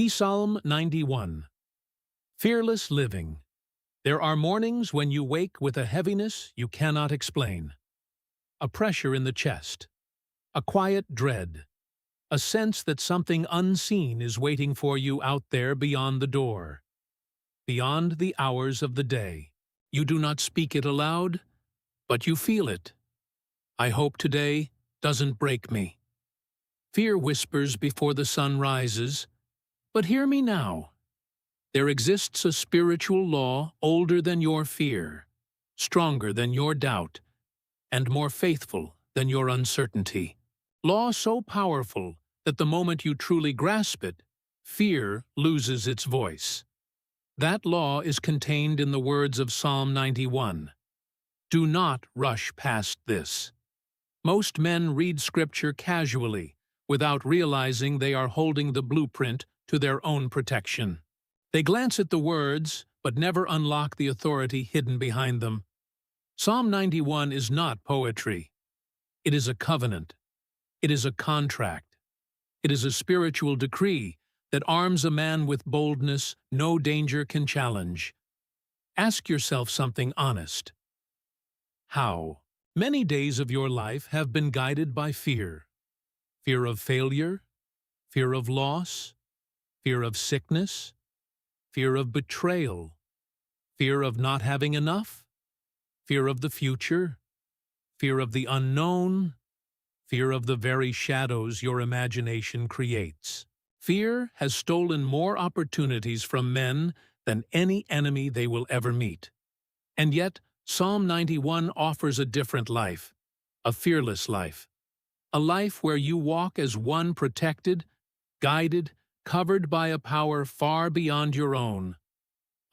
Psalm 91. Fearless living. There are mornings when you wake with a heaviness you cannot explain. A pressure in the chest. A quiet dread. A sense that something unseen is waiting for you out there beyond the door. Beyond the hours of the day. You do not speak it aloud, but you feel it. I hope today doesn't break me. Fear whispers before the sun rises, but hear me now. There exists a spiritual law older than your fear, stronger than your doubt, and more faithful than your uncertainty. Law so powerful that the moment you truly grasp it, fear loses its voice. That law is contained in the words of Psalm 91. Do not rush past this. Most men read Scripture casually, without realizing they are holding the blueprint to their own protection. They glance at the words, but never unlock the authority hidden behind them. Psalm 91 is not poetry. It is a covenant. It is a contract. It is a spiritual decree that arms a man with boldness no danger can challenge. Ask yourself something honest. How? Many days of your life have been guided by fear. Fear of failure, fear of loss, fear of sickness, fear of betrayal, fear of not having enough, fear of the future, fear of the unknown, fear of the very shadows your imagination creates. Fear has stolen more opportunities from men than any enemy they will ever meet. And yet, Psalm 91 offers a different life, a fearless life. A life where you walk as one protected, guided, covered by a power far beyond your own.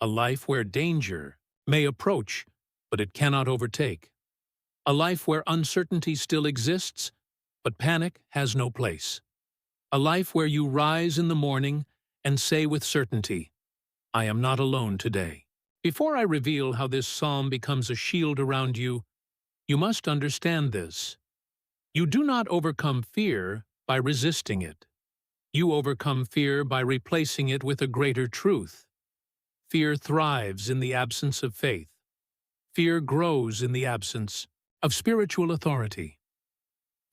A life where danger may approach, but it cannot overtake. A life where uncertainty still exists, but panic has no place. A life where you rise in the morning and say with certainty, I am not alone today. Before I reveal how this psalm becomes a shield around you, you must understand this. You do not overcome fear by resisting it. You overcome fear by replacing it with a greater truth. Fear thrives in the absence of faith. Fear grows in the absence of spiritual authority.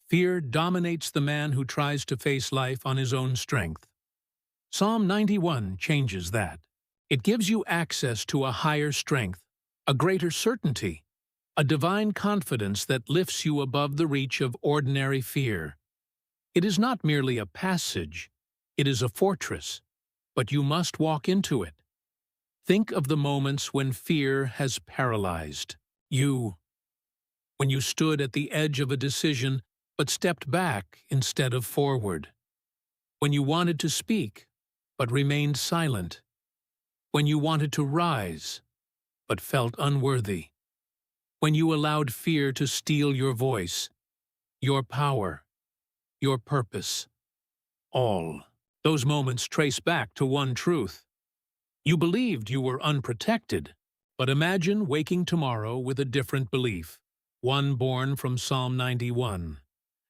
Fear dominates the man who tries to face life on his own strength. Psalm 91 changes that. It gives you access to a higher strength, a greater certainty, a divine confidence that lifts you above the reach of ordinary fear. It is not merely a passage, it is a fortress, but you must walk into it. Think of the moments when fear has paralyzed you. When you stood at the edge of a decision but stepped back instead of forward. When you wanted to speak but remained silent. When you wanted to rise but felt unworthy. When you allowed fear to steal your voice, your power, your purpose. All those moments trace back to one truth. You believed you were unprotected, but imagine waking tomorrow with a different belief, one born from Psalm 91.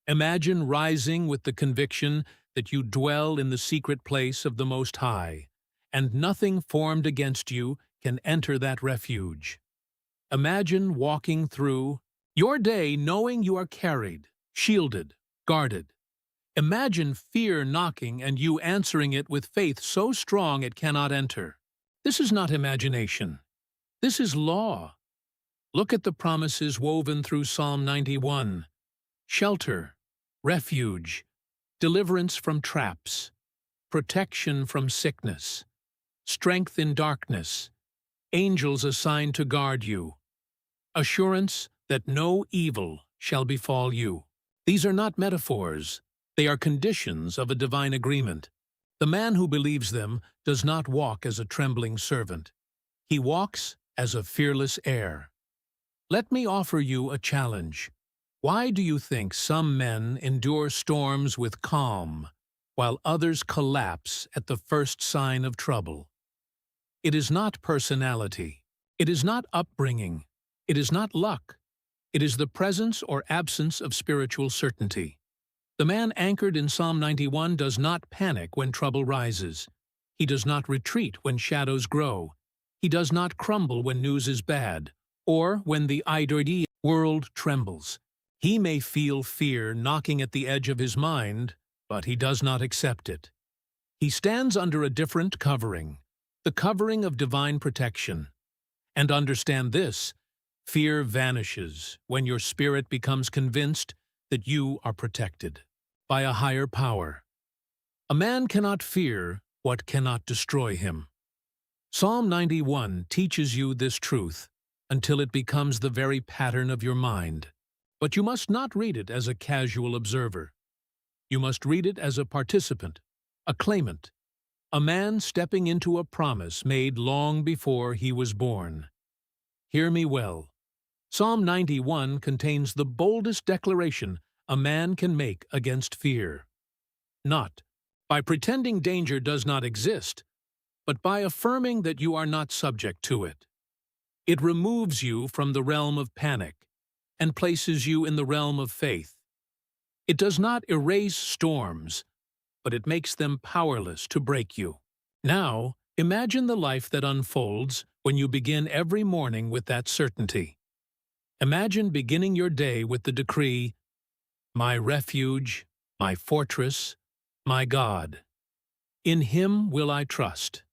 Imagine rising with the conviction that you dwell in the secret place of the Most High, and nothing formed against you can enter that refuge. Imagine walking through your day knowing you are carried, shielded, guarded. Imagine fear knocking and you answering it with faith so strong it cannot enter. This is not imagination. This is law. Look at the promises woven through Psalm 91. Shelter, refuge, deliverance from traps, protection from sickness, strength in darkness, angels assigned to guard you, assurance that no evil shall befall you. These are not metaphors. They are conditions of a divine agreement. The man who believes them does not walk as a trembling servant. He walks as a fearless heir. Let me offer you a challenge. Why do you think some men endure storms with calm, while others collapse at the first sign of trouble? It is not personality. It is not upbringing. It is not luck. It is the presence or absence of spiritual certainty. The man anchored in Psalm 91 does not panic when trouble rises. He does not retreat when shadows grow. He does not crumble when news is bad, or when the ideal world trembles. He may feel fear knocking at the edge of his mind, but he does not accept it. He stands under a different covering, the covering of divine protection. And understand this, fear vanishes when your spirit becomes convinced that you are protected by a higher power. A man cannot fear what cannot destroy him. Psalm 91 teaches you this truth until it becomes the very pattern of your mind. But you must not read it as a casual observer. You must read it as a participant, a claimant, a man stepping into a promise made long before he was born. Hear me well. Psalm 91 contains the boldest declaration a man can make against fear. Not by pretending danger does not exist, but by affirming that you are not subject to it. It removes you from the realm of panic and places you in the realm of faith. It does not erase storms, but it makes them powerless to break you. Now, imagine the life that unfolds when you begin every morning with that certainty. Imagine beginning your day with the decree, "My refuge, my fortress, my God. In Him will I trust."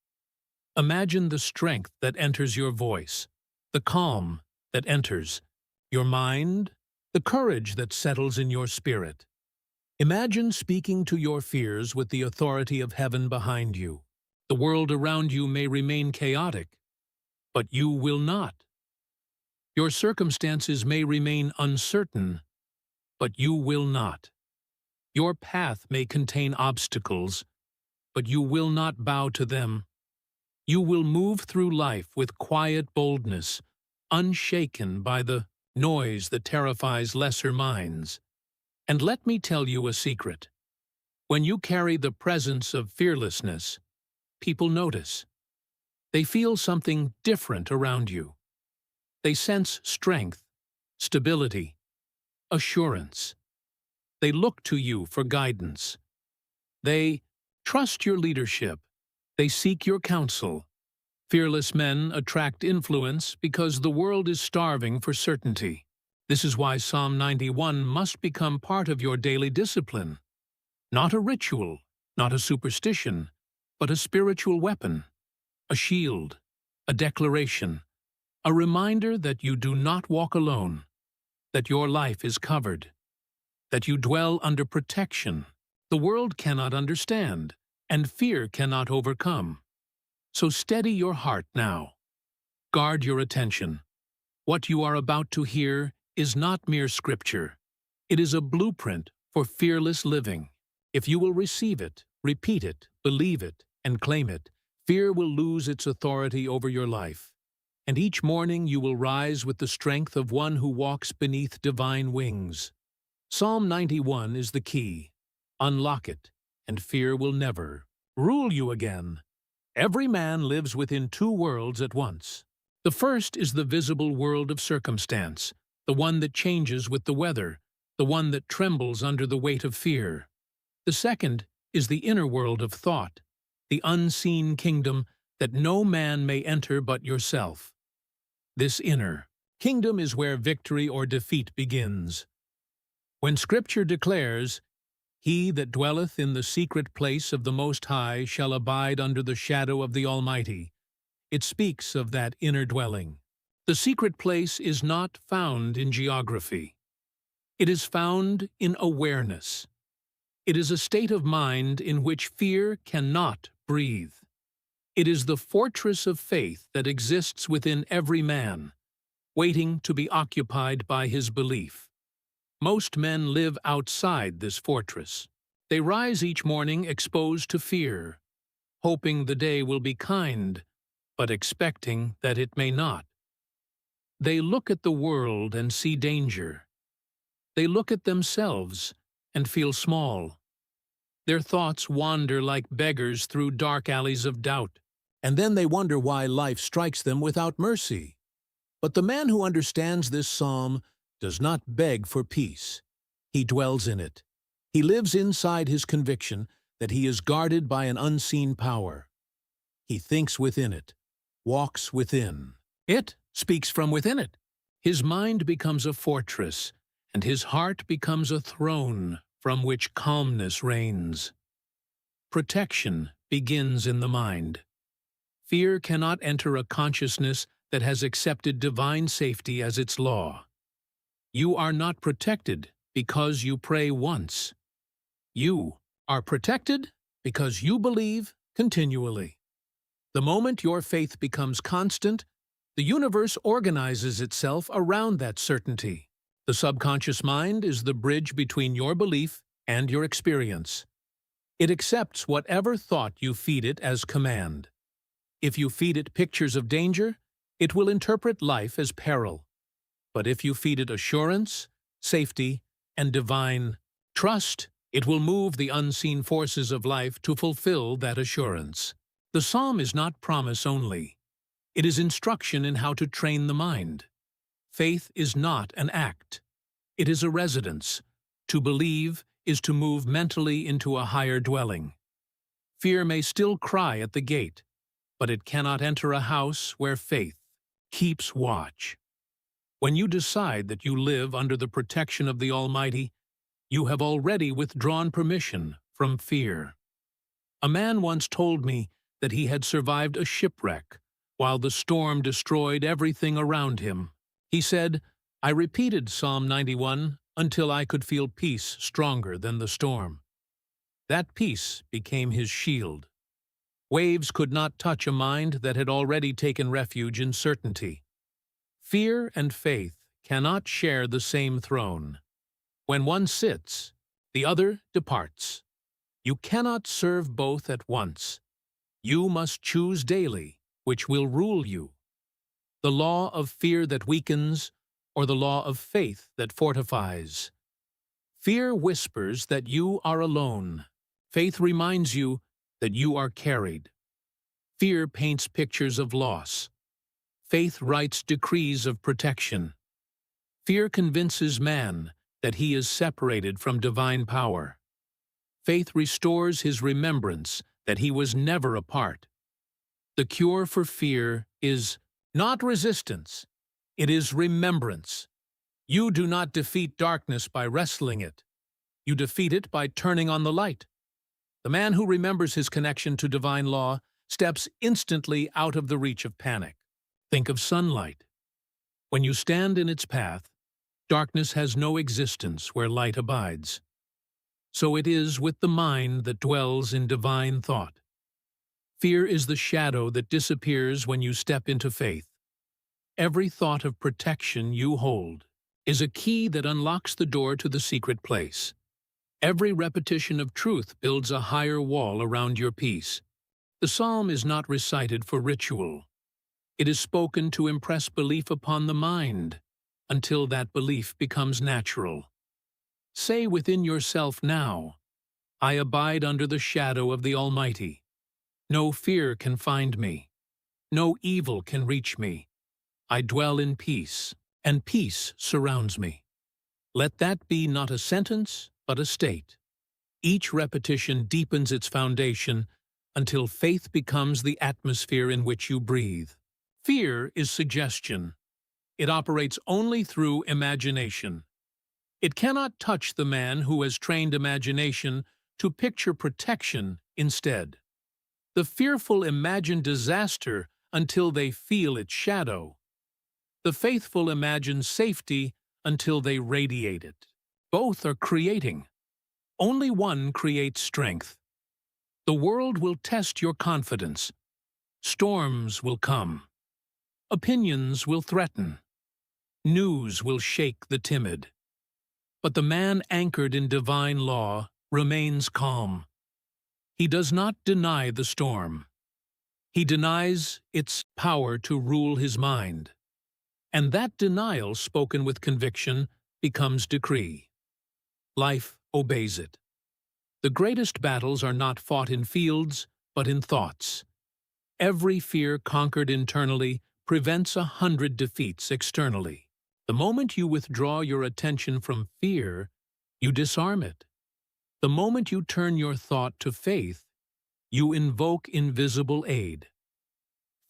Imagine the strength that enters your voice, the calm that enters your mind, the courage that settles in your spirit. Imagine speaking to your fears with the authority of heaven behind you. The world around you may remain chaotic, but you will not. Your circumstances may remain uncertain, but you will not. Your path may contain obstacles, but you will not bow to them. You will move through life with quiet boldness, unshaken by the noise that terrifies lesser minds. And let me tell you a secret. When you carry the presence of fearlessness, people notice. They feel something different around you. They sense strength, stability, assurance. They look to you for guidance. They trust your leadership. They seek your counsel. Fearless men attract influence because the world is starving for certainty. This is why Psalm 91 must become part of your daily discipline. Not a ritual, not a superstition, but a spiritual weapon, a shield, a declaration, a reminder that you do not walk alone, that your life is covered, that you dwell under protection the world cannot understand and fear cannot overcome. So steady your heart now. Guard your attention. What you are about to hear is not mere scripture. It is a blueprint for fearless living. If you will receive it, repeat it, believe it, and claim it, fear will lose its authority over your life. And each morning you will rise with the strength of one who walks beneath divine wings. Psalm 91 is the key. Unlock it, and fear will never rule you again. Every man lives within two worlds at once. The first is the visible world of circumstance, the one that changes with the weather, the one that trembles under the weight of fear. The second is the inner world of thought, the unseen kingdom that no man may enter but yourself. This inner kingdom is where victory or defeat begins. When Scripture declares, "He that dwelleth in the secret place of the Most High shall abide under the shadow of the Almighty," it speaks of that inner dwelling. The secret place is not found in geography. It is found in awareness. It is a state of mind in which fear cannot breathe. It is the fortress of faith that exists within every man, waiting to be occupied by his belief. Most men live outside this fortress. They rise each morning exposed to fear, hoping the day will be kind, but expecting that it may not. They look at the world and see danger. They look at themselves and feel small. Their thoughts wander like beggars through dark alleys of doubt, and then they wonder why life strikes them without mercy. But the man who understands this psalm does not beg for peace. He dwells in it. He lives inside his conviction that he is guarded by an unseen power. He thinks within it, walks within. It speaks from within it. His mind becomes a fortress, and his heart becomes a throne from which calmness reigns. Protection begins in the mind. Fear cannot enter a consciousness that has accepted divine safety as its law. You are not protected because you pray once. You are protected because you believe continually. The moment your faith becomes constant, the universe organizes itself around that certainty. The subconscious mind is the bridge between your belief and your experience. It accepts whatever thought you feed it as command. If you feed it pictures of danger, it will interpret life as peril. But if you feed it assurance, safety, and divine trust, it will move the unseen forces of life to fulfill that assurance. The psalm is not promise only. It is instruction in how to train the mind. Faith is not an act. It is a residence. To believe is to move mentally into a higher dwelling. Fear may still cry at the gate, but it cannot enter a house where faith keeps watch. When you decide that you live under the protection of the Almighty, you have already withdrawn permission from fear. A man once told me that he had survived a shipwreck while the storm destroyed everything around him. He said, "I repeated Psalm 91 until I could feel peace stronger than the storm." That peace became his shield. Waves could not touch a mind that had already taken refuge in certainty. Fear and faith cannot share the same throne. When one sits, the other departs. You cannot serve both at once. You must choose daily which will rule you. The law of fear that weakens, or the law of faith that fortifies. Fear whispers that you are alone. Faith reminds you that you are carried. Fear paints pictures of loss. Faith writes decrees of protection. Fear convinces man that he is separated from divine power. Faith restores his remembrance that he was never apart. The cure for fear is not resistance, it is remembrance. You do not defeat darkness by wrestling it. You defeat it by turning on the light. The man who remembers his connection to divine law steps instantly out of the reach of panic. Think of sunlight. When you stand in its path, darkness has no existence where light abides. So it is with the mind that dwells in divine thought. Fear is the shadow that disappears when you step into faith. Every thought of protection you hold is a key that unlocks the door to the secret place. Every repetition of truth builds a higher wall around your peace. The psalm is not recited for ritual. It is spoken to impress belief upon the mind, until that belief becomes natural. Say within yourself now, "I abide under the shadow of the Almighty. No fear can find me. No evil can reach me. I dwell in peace, and peace surrounds me." Let that be not a sentence, but a state. Each repetition deepens its foundation until faith becomes the atmosphere in which you breathe. Fear is suggestion. It operates only through imagination. It cannot touch the man who has trained imagination to picture protection instead. The fearful imagine disaster until they feel its shadow. The faithful imagine safety until they radiate it. Both are creating. Only one creates strength. The world will test your confidence. Storms will come. Opinions will threaten. News will shake the timid. But the man anchored in divine law remains calm. He does not deny the storm. He denies its power to rule his mind. And that denial, spoken with conviction, becomes decree. Life obeys it. The greatest battles are not fought in fields, but in thoughts. Every fear conquered internally prevents 100 defeats externally. The moment you withdraw your attention from fear, you disarm it. The moment you turn your thought to faith, you invoke invisible aid.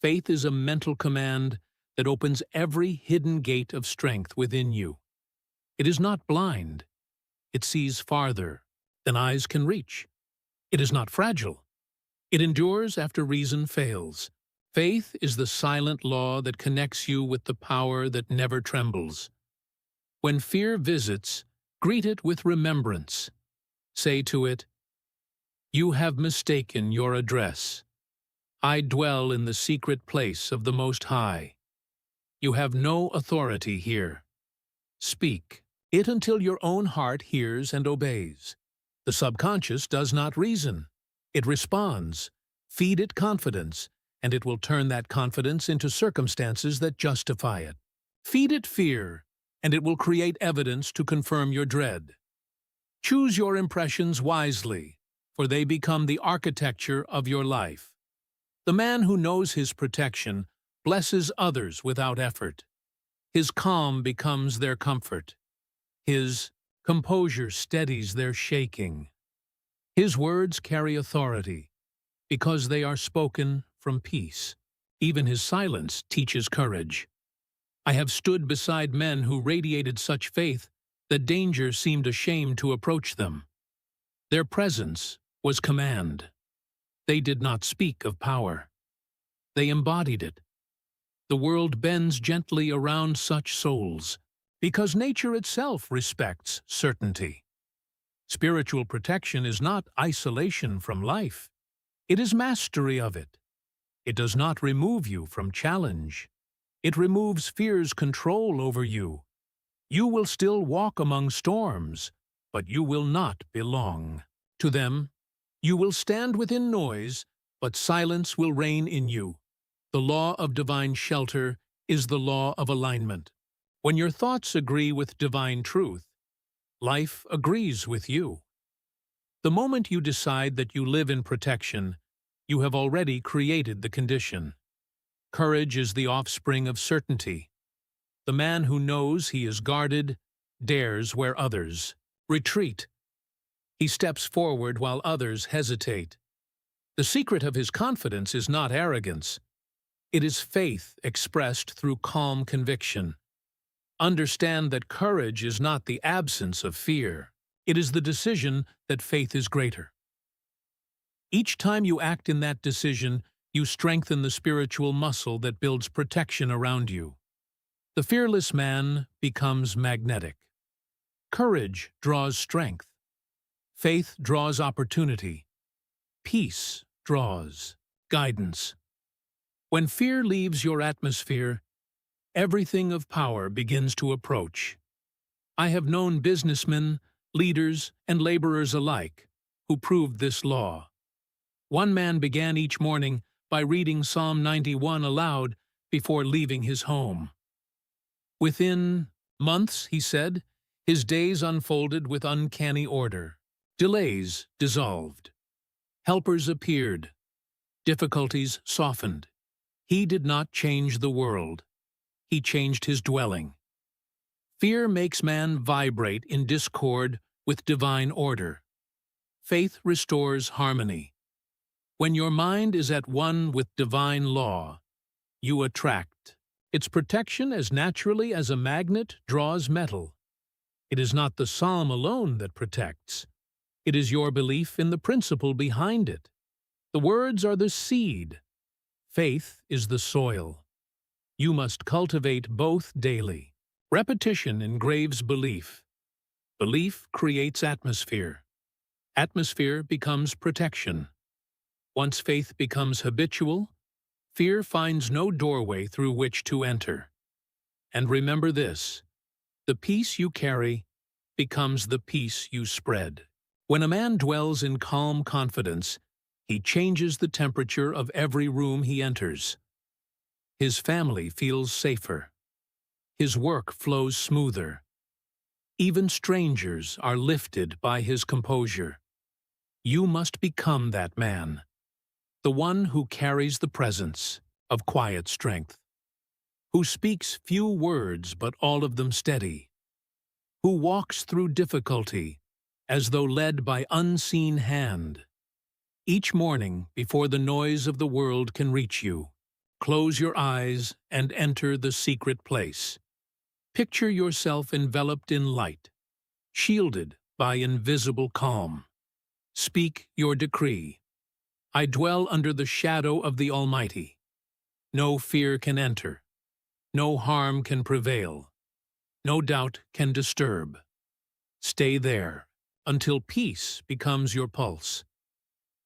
Faith is a mental command that opens every hidden gate of strength within you. It is not blind. It sees farther than eyes can reach. It is not fragile. It endures after reason fails. Faith is the silent law that connects you with the power that never trembles. When fear visits, greet it with remembrance. Say to it, "You have mistaken your address. I dwell in the secret place of the Most High. You have no authority here. Speak it until your own heart hears and obeys. The subconscious does not reason. It responds. Feed it confidence, and it will turn that confidence into circumstances that justify it. Feed it fear, and it will create evidence to confirm your dread. Choose your impressions wisely, for they become the architecture of your life. The man who knows his protection blesses others without effort. His calm becomes their comfort. His composure steadies their shaking. His words carry authority, because they are spoken from peace. Even his silence teaches courage. I have stood beside men who radiated such faith that danger seemed ashamed to approach them. Their presence was command. They did not speak of power. They embodied it. The world bends gently around such souls, because nature itself respects certainty. Spiritual protection is not isolation from life. It is mastery of it. It does not remove you from challenge. It removes fear's control over you. You will still walk among storms, but you will not belong to them. You will stand within noise, but silence will reign in you. The law of divine shelter is the law of alignment. When your thoughts agree with divine truth, life agrees with you. The moment you decide that you live in protection, you have already created the condition. Courage is the offspring of certainty. The man who knows he is guarded dares where others retreat. He steps forward while others hesitate. The secret of his confidence is not arrogance. It is faith expressed through calm conviction. Understand that courage is not the absence of fear. It is the decision that faith is greater. Each time you act in that decision, you strengthen the spiritual muscle that builds protection around you. The fearless man becomes magnetic. Courage draws strength. Faith draws opportunity. Peace draws guidance. When fear leaves your atmosphere, everything of power begins to approach. I have known businessmen, leaders, and laborers alike who proved this law. One man began each morning by reading Psalm 91 aloud before leaving his home. Within months, he said, his days unfolded with uncanny order. Delays dissolved. Helpers appeared. Difficulties softened. He did not change the world. He changed his dwelling. Fear makes man vibrate in discord with divine order. Faith restores harmony. When your mind is at one with divine law, you attract. Its protection as naturally as a magnet draws metal. It is not the psalm alone that protects. It is your belief in the principle behind it. The words are the seed. Faith is the soil. You must cultivate both daily. Repetition engraves belief. Belief creates atmosphere. Atmosphere becomes protection. Once faith becomes habitual, fear finds no doorway through which to enter. And remember this, the peace you carry becomes the peace you spread. When a man dwells in calm confidence, he changes the temperature of every room he enters. His family feels safer. His work flows smoother. Even strangers are lifted by his composure. You must become that man, the one who carries the presence of quiet strength, who speaks few words but all of them steady, who walks through difficulty as though led by unseen hand. Each morning, before the noise of the world can reach you, Close your eyes and enter the secret place. Picture yourself enveloped in light, shielded by invisible calm. Speak your decree. I dwell under the shadow of the Almighty. No fear can enter. No harm can prevail. No doubt can disturb. Stay there until peace becomes your pulse.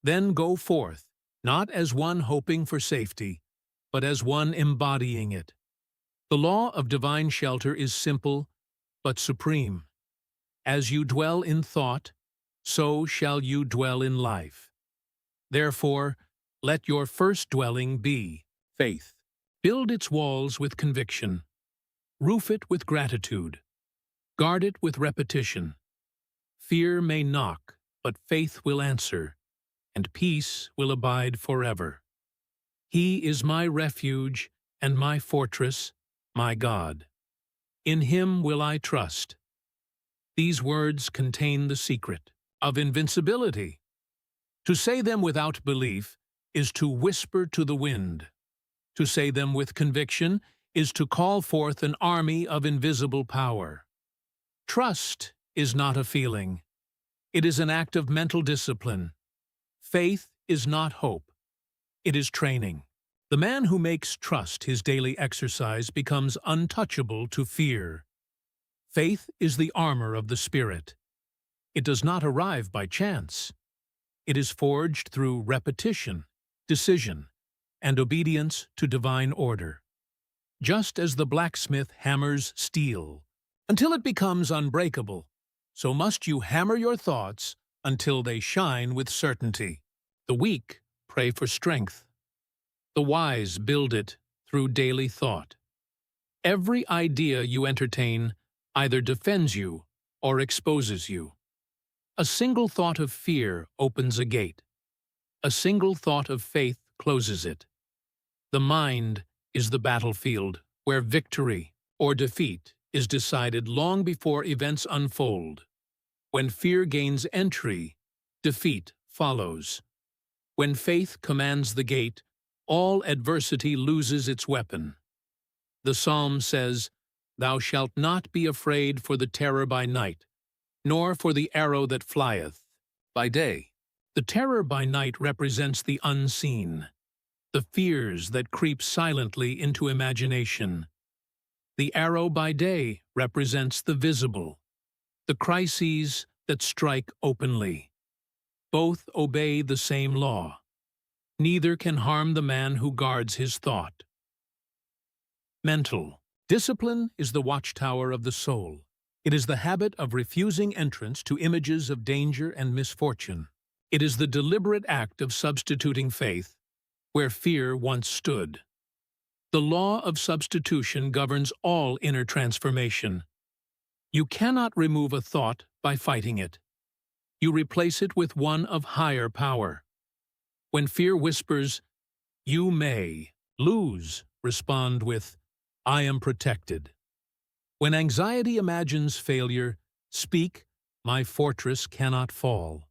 Then go forth, not as one hoping for safety, but as one embodying it. The law of divine shelter is simple but supreme. As you dwell in thought, so shall you dwell in life. Therefore, let your first dwelling be faith. Build its walls with conviction. Roof it with gratitude. Guard it with repetition. Fear may knock, but faith will answer, and peace will abide forever. He is my refuge and my fortress, my God. In him will I trust. These words contain the secret of invincibility. To say them without belief is to whisper to the wind. To say them with conviction is to call forth an army of invisible power. Trust is not a feeling. It is an act of mental discipline. Faith is not hope. It is training. The man who makes trust his daily exercise becomes untouchable to fear. Faith is the armor of the Spirit. It does not arrive by chance. It is forged through repetition, decision, and obedience to divine order. Just as the blacksmith hammers steel until it becomes unbreakable, so must you hammer your thoughts until they shine with certainty. The weak pray for strength. The wise build it through daily thought. Every idea you entertain either defends you or exposes you. A single thought of fear opens a gate. A single thought of faith closes it. The mind is the battlefield where victory or defeat is decided long before events unfold. When fear gains entry, defeat follows. When faith commands the gate, all adversity loses its weapon. The psalm says, "Thou shalt not be afraid for the terror by night, nor for the arrow that flieth by day." The terror by night represents the unseen, the fears that creep silently into imagination. The arrow by day represents the visible, the crises that strike openly. Both obey the same law. Neither can harm the man who guards his thought. Mental. Discipline is the watchtower of the soul. It is the habit of refusing entrance to images of danger and misfortune. It is the deliberate act of substituting faith where fear once stood. The law of substitution governs all inner transformation. You cannot remove a thought by fighting it. You replace it with one of higher power. When fear whispers, "You may lose," respond with, "I am protected." When anxiety imagines failure, speak, "My fortress cannot fall."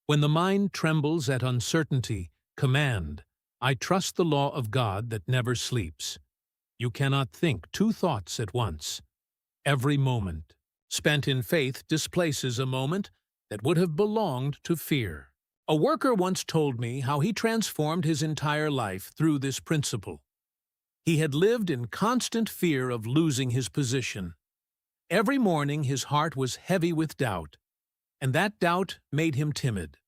When the mind trembles at uncertainty, command, "I trust the law of God that never sleeps." You cannot think two thoughts at once. Every moment spent in faith displaces a moment that would have belonged to fear. A worker once told me how he transformed his entire life through this principle. He had lived in constant fear of losing his position. Every morning his heart was heavy with doubt, and that doubt made him timid.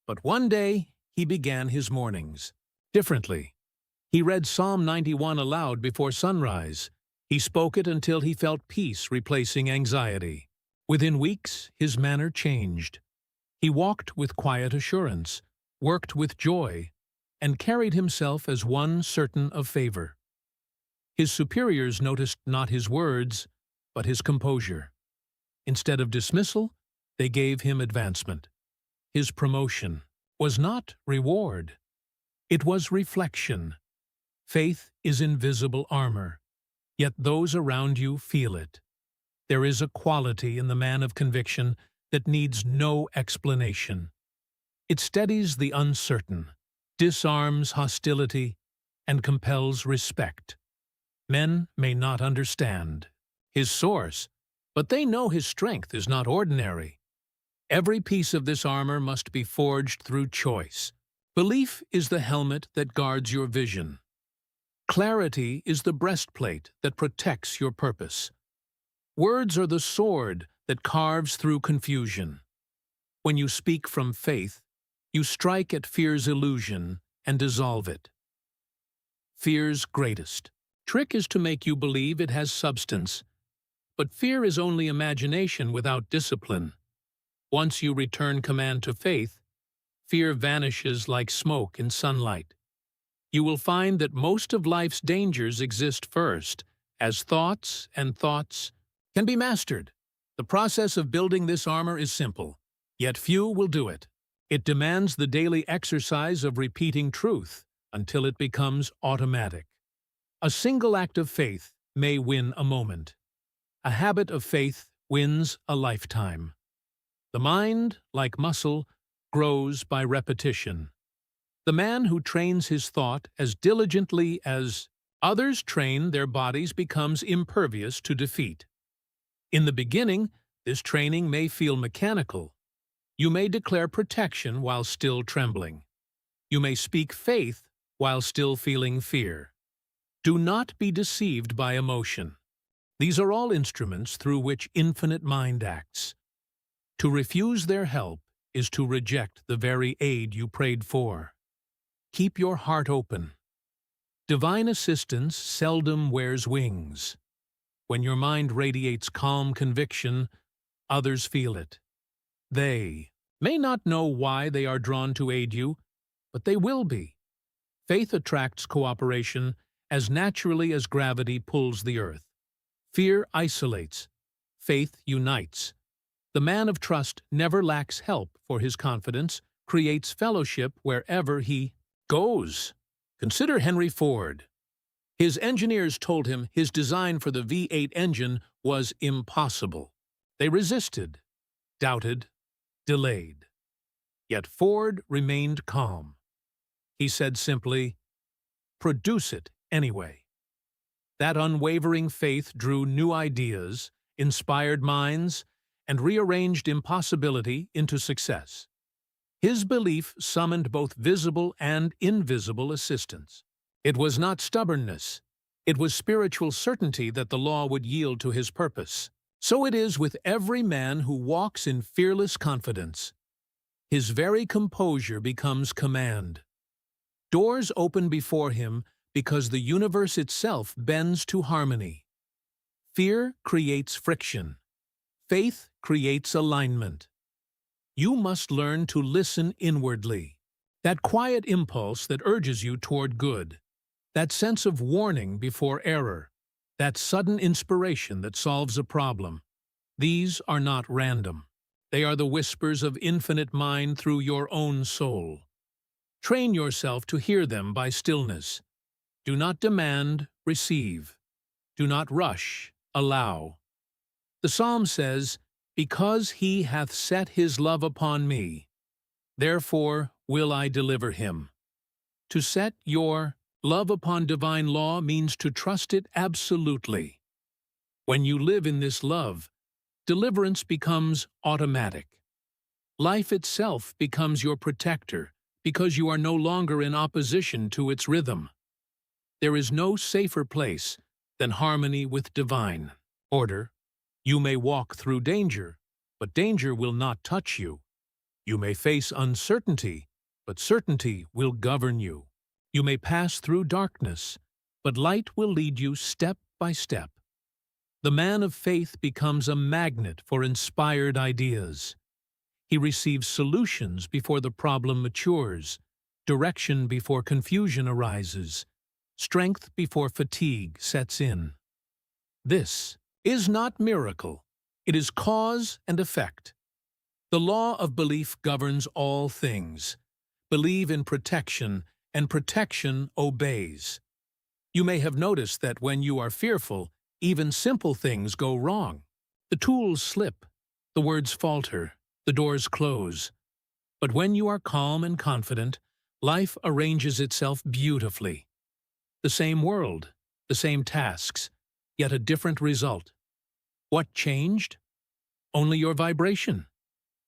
But one day he began his mornings differently. He read Psalm 91 aloud before sunrise. He spoke it until he felt peace replacing anxiety. Within weeks, his manner changed. He walked with quiet assurance, worked with joy, and carried himself as one certain of favor. His superiors noticed not his words, but his composure. Instead of dismissal, they gave him advancement. His promotion was not reward. It was reflection. Faith is invisible armor, yet those around you feel it. There is a quality in the man of conviction that needs no explanation. It steadies the uncertain, disarms hostility, and compels respect. Men may not understand his source, but they know his strength is not ordinary. Every piece of this armor must be forged through choice. Belief is the helmet that guards your vision. Clarity is the breastplate that protects your purpose. Words are the sword that carves through confusion. When you speak from faith, you strike at fear's illusion and dissolve it. Fear's greatest trick is to make you believe it has substance. But fear is only imagination without discipline. Once you return command to faith, fear vanishes like smoke in sunlight. You will find that most of life's dangers exist first, as thoughts, and thoughts can be mastered. The process of building this armor is simple, yet few will do it. It demands the daily exercise of repeating truth until it becomes automatic. A single act of faith may win a moment. A habit of faith wins a lifetime. The mind, like muscle, grows by repetition. The man who trains his thought as diligently as others train their bodies becomes impervious to defeat. In the beginning, this training may feel mechanical. You may declare protection while still trembling. You may speak faith while still feeling fear. Do not be deceived by emotion. These are all instruments through which infinite mind acts. To refuse their help is to reject the very aid you prayed for. Keep your heart open. Divine assistance seldom wears wings. When your mind radiates calm conviction, others feel it. They may not know why they are drawn to aid you, but they will be. Faith attracts cooperation as naturally as gravity pulls the earth. Fear isolates. Faith unites. The man of trust never lacks help, for his confidence creates fellowship wherever he goes. Consider Henry Ford. His engineers told him his design for the V8 engine was impossible. They resisted, doubted, delayed. Yet Ford remained calm. He said simply, "Produce it anyway." That unwavering faith drew new ideas, inspired minds, and rearranged impossibility into success. His belief summoned both visible and invisible assistance. It was not stubbornness. It was spiritual certainty that the law would yield to his purpose. So it is with every man who walks in fearless confidence. His very composure becomes command. Doors open before him because the universe itself bends to harmony. Fear creates friction. Faith creates alignment. You must learn to listen inwardly. That quiet impulse that urges you toward good. That sense of warning before error. That sudden inspiration that solves a problem. These are not random. They are the whispers of infinite mind through your own soul. Train yourself to hear them by stillness. Do not demand, receive. Do not rush, allow. The Psalm says, "Because he hath set his love upon me, therefore will I deliver him." To set your love upon divine law means to trust it absolutely. When you live in this love, deliverance becomes automatic. Life itself becomes your protector because you are no longer in opposition to its rhythm. There is no safer place than harmony with divine order. You may walk through danger, but danger will not touch you. You may face uncertainty, but certainty will govern you. You may pass through darkness, but light will lead you step by step. The man of faith becomes a magnet for inspired ideas. He receives solutions before the problem matures, direction before confusion arises, strength before fatigue sets in. This is not miracle. It is cause and effect. The law of belief governs all things. Believe in protection, and protection obeys. You may have noticed that when you are fearful, even simple things go wrong. The tools slip, the words falter, the doors close. But when you are calm and confident, life arranges itself beautifully. The same world, the same tasks, yet a different result. What changed? Only your vibration.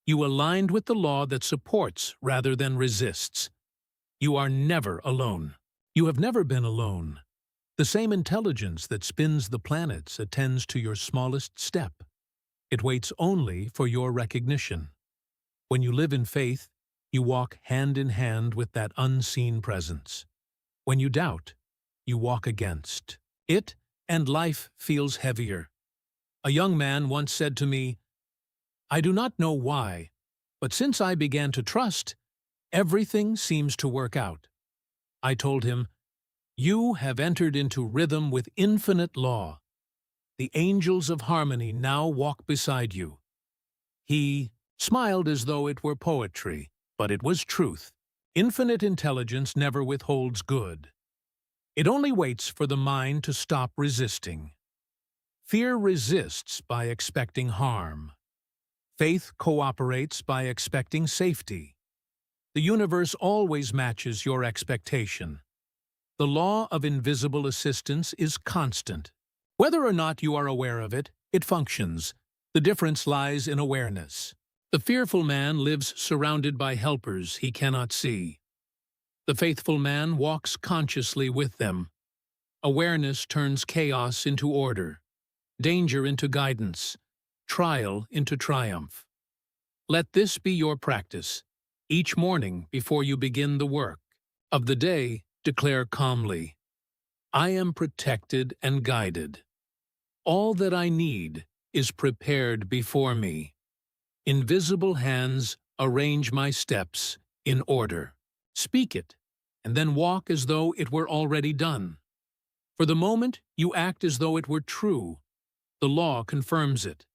You aligned with the law that supports rather than resists. You are never alone. You have never been alone. The same intelligence that spins the planets attends to your smallest step. It waits only for your recognition. When you live in faith, you walk hand in hand with that unseen presence. When you doubt, you walk against it, and life feels heavier. A young man once said to me, "I do not know why, but since I began to trust, everything seems to work out." I told him, "You have entered into rhythm with infinite law. The angels of harmony now walk beside you." He smiled as though it were poetry, but it was truth. Infinite intelligence never withholds good. It only waits for the mind to stop resisting. Fear resists by expecting harm. Faith cooperates by expecting safety. The universe always matches your expectation. The law of invisible assistance is constant. Whether or not you are aware of it, it functions. The difference lies in awareness. The fearful man lives surrounded by helpers he cannot see. The faithful man walks consciously with them. Awareness turns chaos into order, danger into guidance, trial into triumph. Let this be your practice. Each morning before you begin the work of the day, declare calmly, "I am protected and guided. All that I need is prepared before me. Invisible hands arrange my steps in order." Speak it, and then walk as though it were already done. For the moment, you act as though it were true. The law confirms it.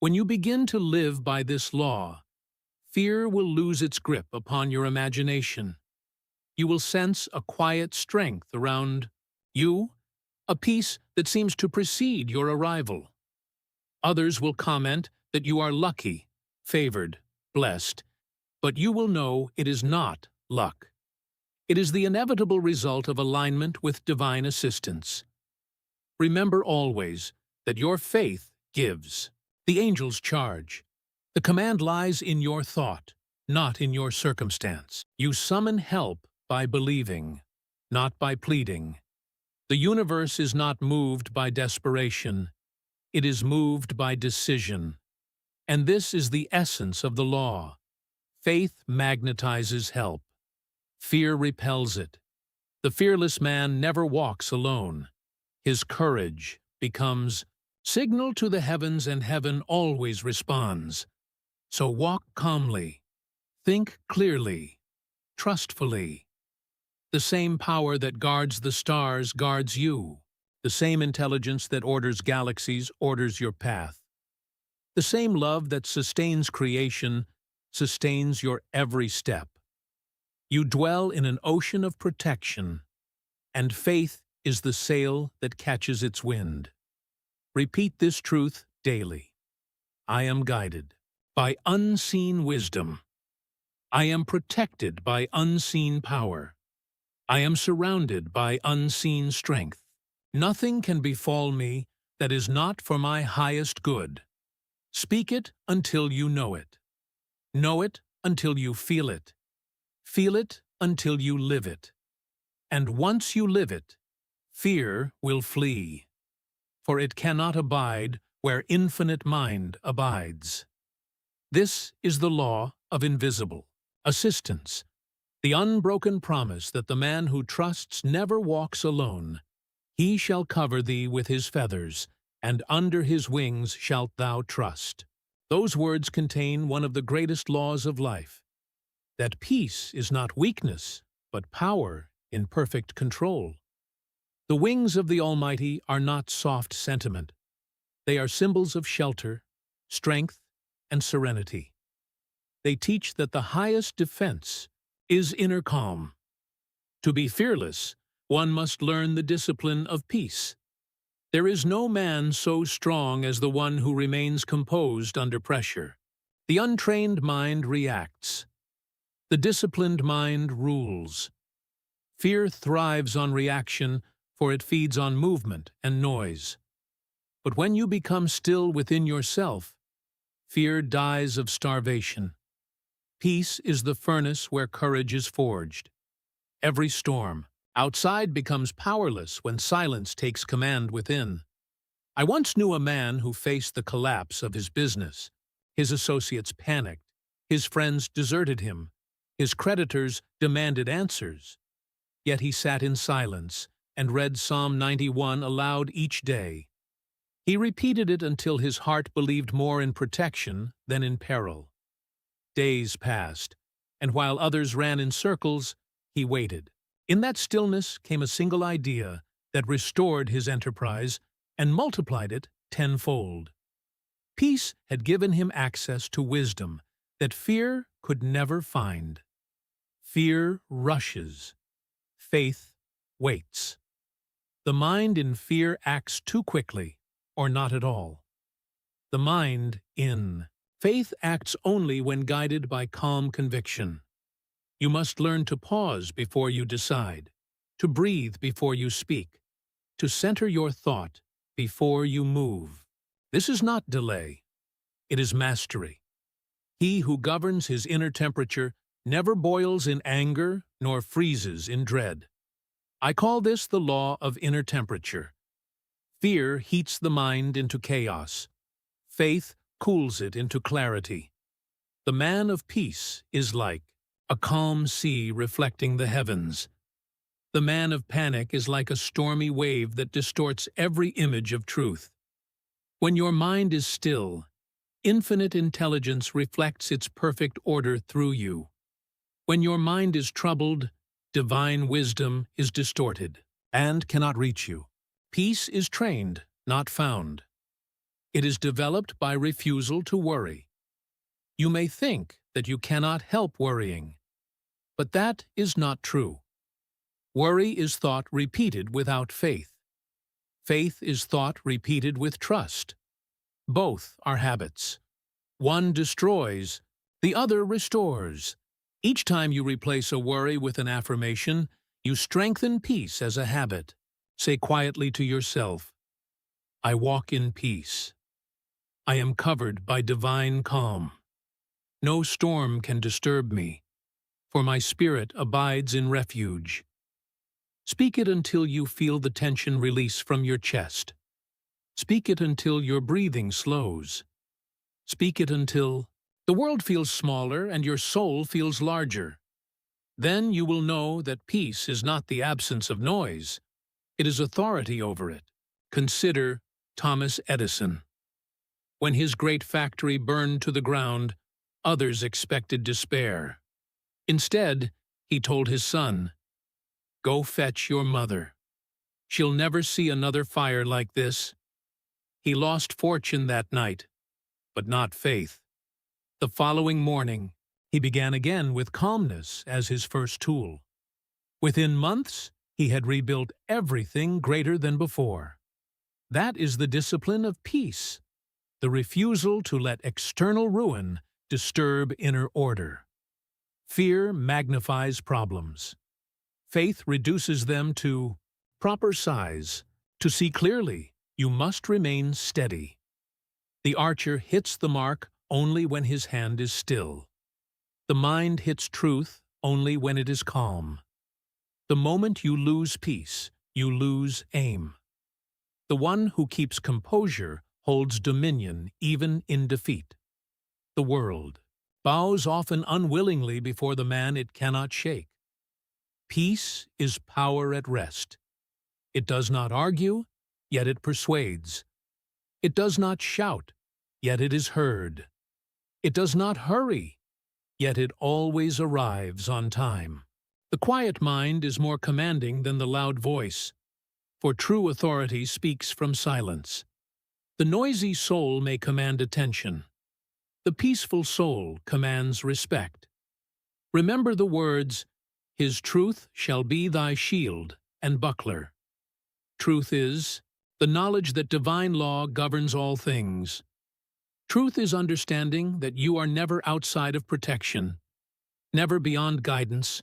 When you begin to live by this law, fear will lose its grip upon your imagination. You will sense a quiet strength around you, a peace that seems to precede your arrival. Others will comment that you are lucky, favored, blessed, but you will know it is not luck. It is the inevitable result of alignment with divine assistance. Remember always that your faith gives. The angels charge. The command lies in your thought, not in your circumstance. You summon help by believing, not by pleading. The universe is not moved by desperation. It is moved by decision. And this is the essence of the law. Faith magnetizes help. Fear repels it. The fearless man never walks alone. His courage becomes signal to the heavens, and heaven always responds. So walk calmly, think clearly, trustfully. The same power that guards the stars guards you. The same intelligence that orders galaxies orders your path. The same love that sustains creation sustains your every step. You dwell in an ocean of protection, and faith is the sail that catches its wind. Repeat this truth daily. I am guided by unseen wisdom. I am protected by unseen power. I am surrounded by unseen strength. Nothing can befall me that is not for my highest good. Speak it until you know it. Know it until you feel it. Feel it until you live it. And once you live it, fear will flee, for it cannot abide where infinite mind abides. This is the law of invisible assistance, the unbroken promise that the man who trusts never walks alone. He shall cover thee with his feathers, and under his wings shalt thou trust. Those words contain one of the greatest laws of life, that peace is not weakness, but power in perfect control. The wings of the Almighty are not soft sentiment. They are symbols of shelter, strength, and serenity. They teach that the highest defense is inner calm. To be fearless, one must learn the discipline of peace. There is no man so strong as the one who remains composed under pressure. The untrained mind reacts. The disciplined mind rules. Fear thrives on reaction, for it feeds on movement and noise. But when you become still within yourself, fear dies of starvation. Peace is the furnace where courage is forged. Every storm outside becomes powerless when silence takes command within. I once knew a man who faced the collapse of his business. His associates panicked. His friends deserted him. His creditors demanded answers. Yet he sat in silence and read Psalm 91 aloud each day. He repeated it until his heart believed more in protection than in peril. Days passed, and while others ran in circles, he waited. In that stillness came a single idea that restored his enterprise and multiplied it tenfold. Peace had given him access to wisdom that fear could never find. Fear rushes. Faith waits. The mind in fear acts too quickly, or not at all. The mind in faith acts only when guided by calm conviction. You must learn to pause before you decide, to breathe before you speak, to center your thought before you move. This is not delay. It is mastery. He who governs his inner temperature never boils in anger nor freezes in dread. I call this the law of inner temperature. Fear heats the mind into chaos. Faith cools it into clarity. The man of peace is like a calm sea reflecting the heavens. The man of panic is like a stormy wave that distorts every image of truth. When your mind is still, infinite intelligence reflects its perfect order through you. When your mind is troubled, divine wisdom is distorted and cannot reach you. Peace is trained, not found. It is developed by refusal to worry. You may think that you cannot help worrying, but that is not true. Worry is thought repeated without faith. Faith is thought repeated with trust. Both are habits. One destroys, the other restores. Each time you replace a worry with an affirmation, you strengthen peace as a habit. Say quietly to yourself, I walk in peace. I am covered by divine calm. No storm can disturb me, for my spirit abides in refuge. Speak it until you feel the tension release from your chest. Speak it until your breathing slows. Speak it until the world feels smaller and your soul feels larger. Then you will know that peace is not the absence of noise. It is authority over it. Consider Thomas Edison. When his great factory burned to the ground, others expected despair. Instead, he told his son, Go fetch your mother. She'll never see another fire like this. He lost fortune that night, but not faith. The following morning, he began again with calmness as his first tool. Within months, he had rebuilt everything greater than before. That is the discipline of peace, the refusal to let external ruin disturb inner order. Fear magnifies problems. Faith reduces them to proper size. To see clearly, you must remain steady. The archer hits the mark only when his hand is still. The mind hits truth only when it is calm. The moment you lose peace, you lose aim. The one who keeps composure holds dominion even in defeat. The world bows often unwillingly before the man it cannot shake. Peace is power at rest. It does not argue, yet it persuades. It does not shout, yet it is heard. It does not hurry, yet it always arrives on time. The quiet mind is more commanding than the loud voice, for true authority speaks from silence. The noisy soul may command attention. The peaceful soul commands respect. Remember the words, His truth shall be thy shield and buckler. Truth is the knowledge that divine law governs all things. Truth is understanding that you are never outside of protection, never beyond guidance,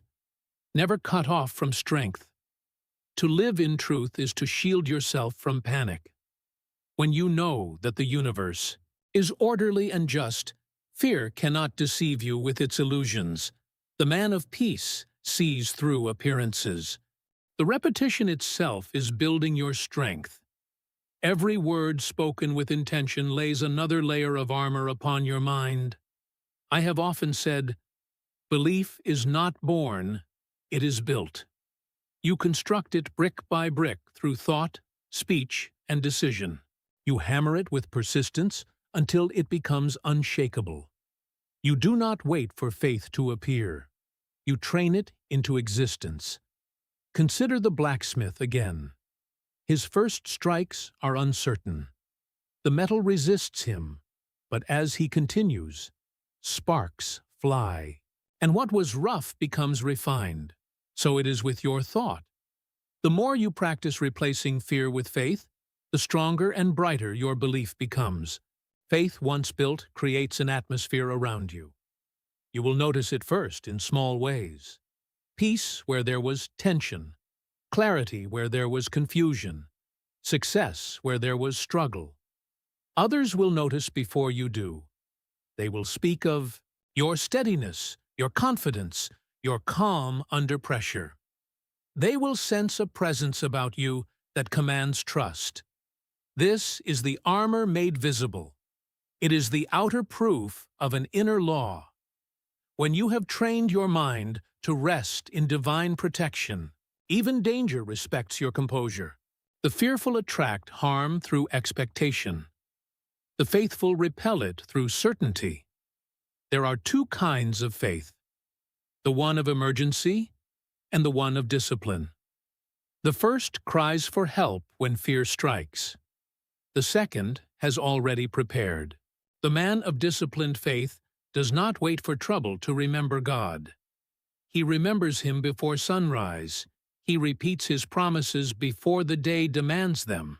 never cut off from strength. To live in truth is to shield yourself from panic. When you know that the universe is orderly and just, fear cannot deceive you with its illusions. The man of peace sees through appearances. The repetition itself is building your strength. Every word spoken with intention lays another layer of armor upon your mind. I have often said, belief is not born, it is built. You construct it brick by brick through thought, speech, and decision. You hammer it with persistence until it becomes unshakable. You do not wait for faith to appear. You train it into existence. Consider the blacksmith again. His first strikes are uncertain. The metal resists him, but as he continues, sparks fly, and what was rough becomes refined. So it is with your thought. The more you practice replacing fear with faith, the stronger and brighter your belief becomes. Faith, once built, creates an atmosphere around you. You will notice it first in small ways. Peace where there was tension, clarity where there was confusion, success where there was struggle. Others will notice before you do. They will speak of your steadiness, your confidence, your calm under pressure. They will sense a presence about you that commands trust. This is the armor made visible. It is the outer proof of an inner law. When you have trained your mind to rest in divine protection, even danger respects your composure. The fearful attract harm through expectation. The faithful repel it through certainty. There are two kinds of faith, the one of emergency and the one of discipline. The first cries for help when fear strikes. The second has already prepared. The man of disciplined faith does not wait for trouble to remember God. He remembers Him before sunrise. He repeats His promises before the day demands them.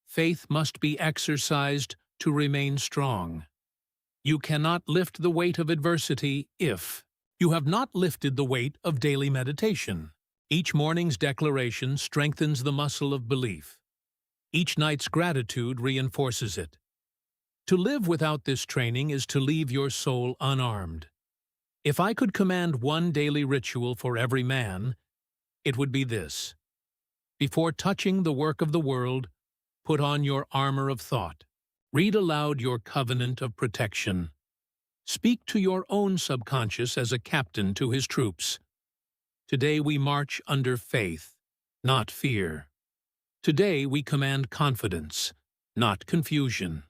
Faith must be exercised to remain strong. You cannot lift the weight of adversity if you have not lifted the weight of daily meditation. Each morning's declaration strengthens the muscle of belief. Each night's gratitude reinforces it. To live without this training is to leave your soul unarmed. If I could command one daily ritual for every man, it would be this. Before touching the work of the world, put on your armor of thought. Read aloud your covenant of protection. Speak to your own subconscious as a captain to his troops. Today we march under faith, not fear. Today we command confidence, not confusion.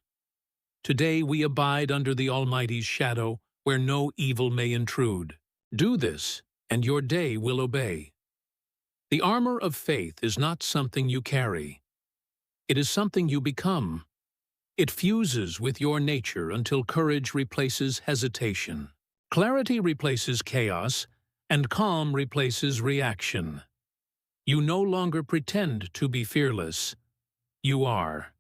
Today we abide under the Almighty's shadow, where no evil may intrude. Do this, and your day will obey. The armor of faith is not something you carry. It is something you become. It fuses with your nature until courage replaces hesitation. Clarity replaces chaos, and calm replaces reaction. You no longer pretend to be fearless. You are.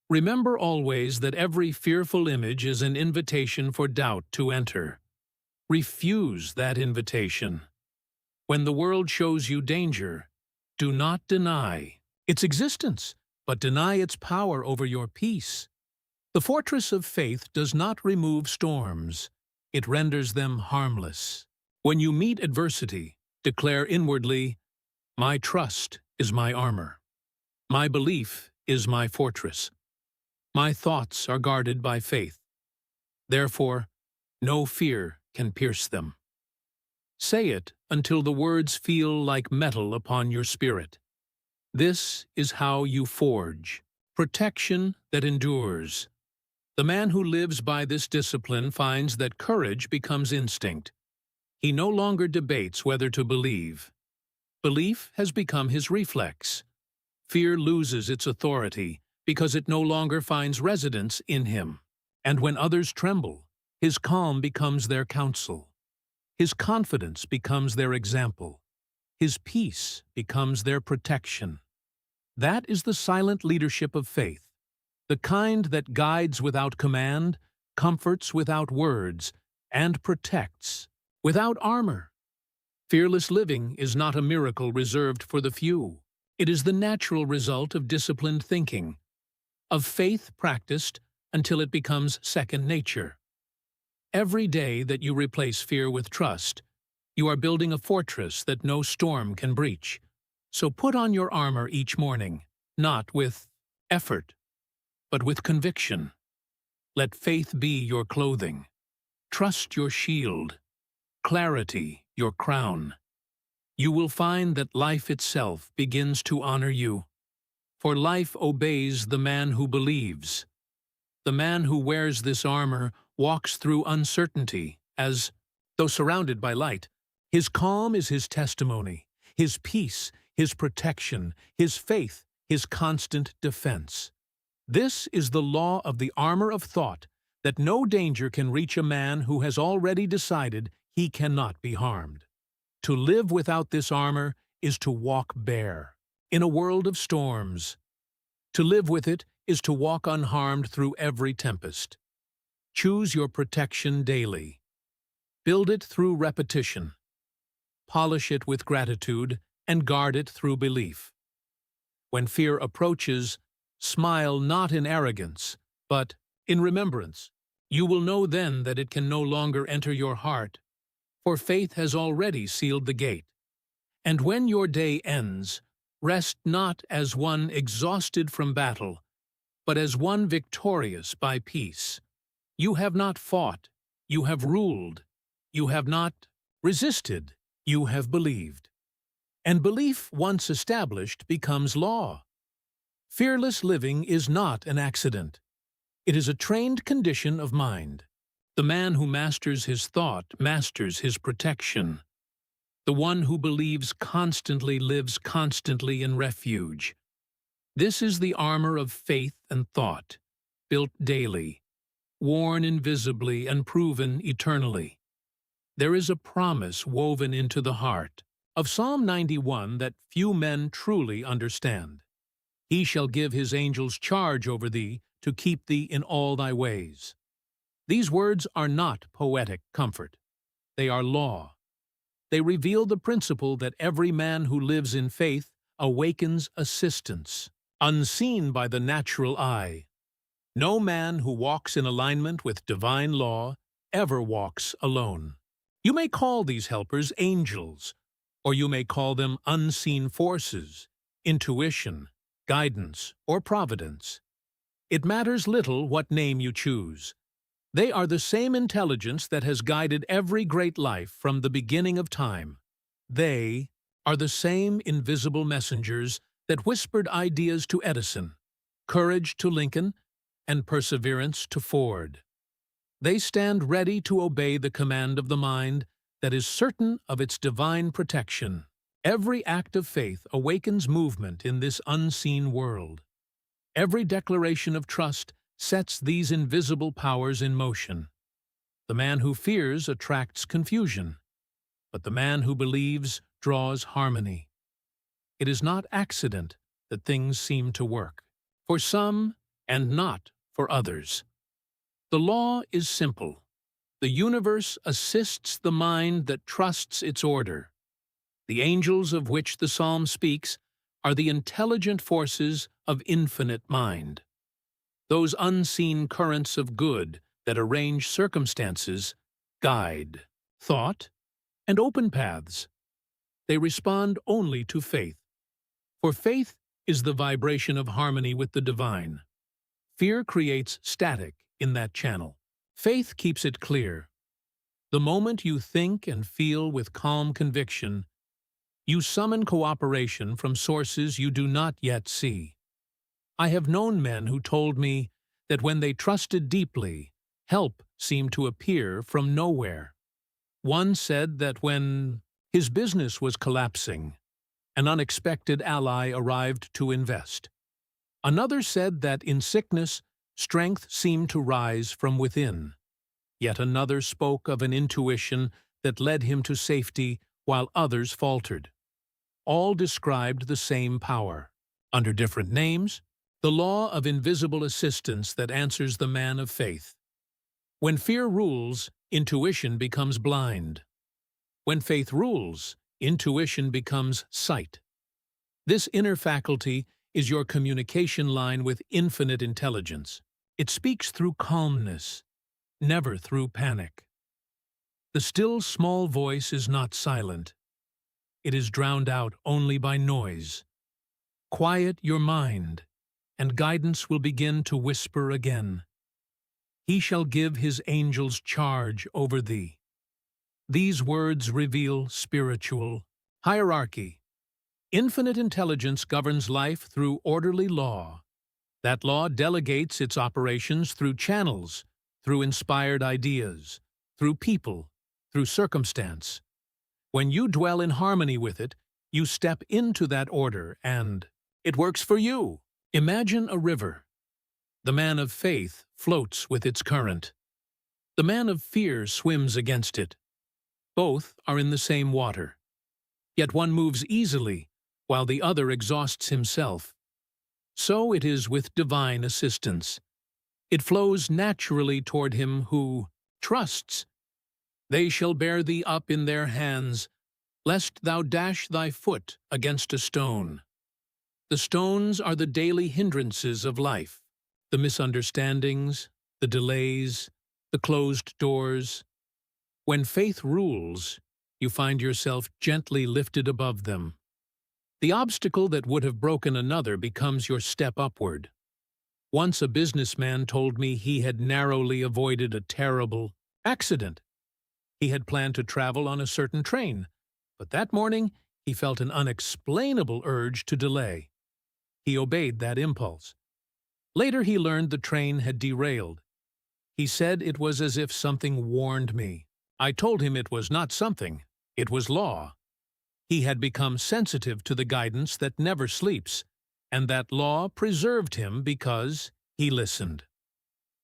Remember always that every fearful image is an invitation for doubt to enter. Refuse that invitation. When the world shows you danger, do not deny its existence, but deny its power over your peace. The fortress of faith does not remove storms. It renders them harmless. When you meet adversity, declare inwardly, "My trust is my armor. My belief is my fortress. My thoughts are guarded by faith. Therefore, no fear can pierce them." Say it until the words feel like metal upon your spirit. This is how you forge protection that endures. The man who lives by this discipline finds that courage becomes instinct. He no longer debates whether to believe. Belief has become his reflex. Fear loses its authority because it no longer finds residence in him. And when others tremble, his calm becomes their counsel. His confidence becomes their example. His peace becomes their protection. That is the silent leadership of faith, the kind that guides without command, comforts without words, and protects without armor. Fearless living is not a miracle reserved for the few. It is the natural result of disciplined thinking, of faith practiced until it becomes second nature. Every day that you replace fear with trust, you are building a fortress that no storm can breach. So put on your armor each morning, not with effort, but with conviction. Let faith be your clothing, trust your shield, clarity your crown. You will find that life itself begins to honor you. For life obeys the man who believes. The man who wears this armor walks through uncertainty as, though surrounded by light, his calm is his testimony, his peace, his protection, his faith, his constant defense. This is the law of the armor of thought, that no danger can reach a man who has already decided he cannot be harmed. To live without this armor is to walk bare, in a world of storms. To live with it is to walk unharmed through every tempest. Choose your protection daily. Build it through repetition. Polish it with gratitude and guard it through belief. When fear approaches, smile not in arrogance, but in remembrance. You will know then that it can no longer enter your heart, for faith has already sealed the gate. And when your day ends, rest not as one exhausted from battle, but as one victorious by peace. You have not fought, you have ruled. You have not resisted, you have believed. And belief, once established, becomes law. Fearless living is not an accident. It is a trained condition of mind. The man who masters his thought masters his protection. The one who believes constantly lives constantly in refuge. This is the armor of faith and thought, built daily, worn invisibly and proven eternally. There is a promise woven into the heart of Psalm 91 that few men truly understand. He shall give his angels charge over thee to keep thee in all thy ways. These words are not poetic comfort. They are law. They reveal the principle that every man who lives in faith awakens assistance, unseen by the natural eye. No man who walks in alignment with divine law ever walks alone. You may call these helpers angels, or you may call them unseen forces, intuition, guidance, or providence. It matters little what name you choose. They are the same intelligence that has guided every great life from the beginning of time. They are the same invisible messengers that whispered ideas to Edison, courage to Lincoln, and perseverance to Ford. They stand ready to obey the command of the mind that is certain of its divine protection. Every act of faith awakens movement in this unseen world. Every declaration of trust sets these invisible powers in motion. The man who fears attracts confusion, but the man who believes draws harmony. It is not accident that things seem to work, for some and not for others. The law is simple. The universe assists the mind that trusts its order. The angels of which the psalm speaks are the intelligent forces of infinite mind. Those unseen currents of good that arrange circumstances, guide thought, and open paths. They respond only to faith, for faith is the vibration of harmony with the divine. Fear creates static in that channel. Faith keeps it clear. The moment you think and feel with calm conviction, you summon cooperation from sources you do not yet see. I have known men who told me that when they trusted deeply, help seemed to appear from nowhere. One said that when his business was collapsing, an unexpected ally arrived to invest. Another said that in sickness, strength seemed to rise from within. Yet another spoke of an intuition that led him to safety while others faltered. All described the same power. Under different names, the law of invisible assistance that answers the man of faith. When fear rules, intuition becomes blind. When faith rules, intuition becomes sight. This inner faculty is your communication line with infinite intelligence. It speaks through calmness, never through panic. The still small voice is not silent. It is drowned out only by noise. Quiet your mind, and guidance will begin to whisper again. He shall give his angels charge over thee. These words reveal spiritual hierarchy. Infinite intelligence governs life through orderly law. That law delegates its operations through channels, through inspired ideas, through people, through circumstance. When you dwell in harmony with it, you step into that order and it works for you. Imagine a river. The man of faith floats with its current. The man of fear swims against it. Both are in the same water. Yet one moves easily, while the other exhausts himself. So it is with divine assistance. It flows naturally toward him who trusts. They shall bear thee up in their hands, lest thou dash thy foot against a stone. The stones are the daily hindrances of life, the misunderstandings, the delays, the closed doors. When faith rules, you find yourself gently lifted above them. The obstacle that would have broken another becomes your step upward. Once a businessman told me he had narrowly avoided a terrible accident. He had planned to travel on a certain train, but that morning he felt an unexplainable urge to delay. He obeyed that impulse. Later he learned the train had derailed. He said it was as if something warned me. I told him it was not something, it was law. He had become sensitive to the guidance that never sleeps, and that law preserved him because he listened.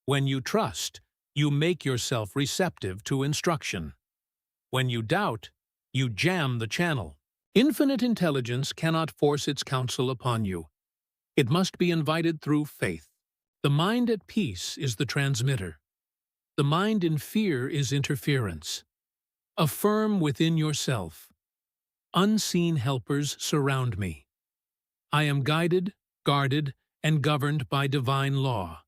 When you trust, you make yourself receptive to instruction. When you doubt, you jam the channel. Infinite intelligence cannot force its counsel upon you. It must be invited through faith. The mind at peace is the transmitter. The mind in fear is interference. Affirm within yourself. Unseen helpers surround me. I am guided, guarded, and governed by divine law.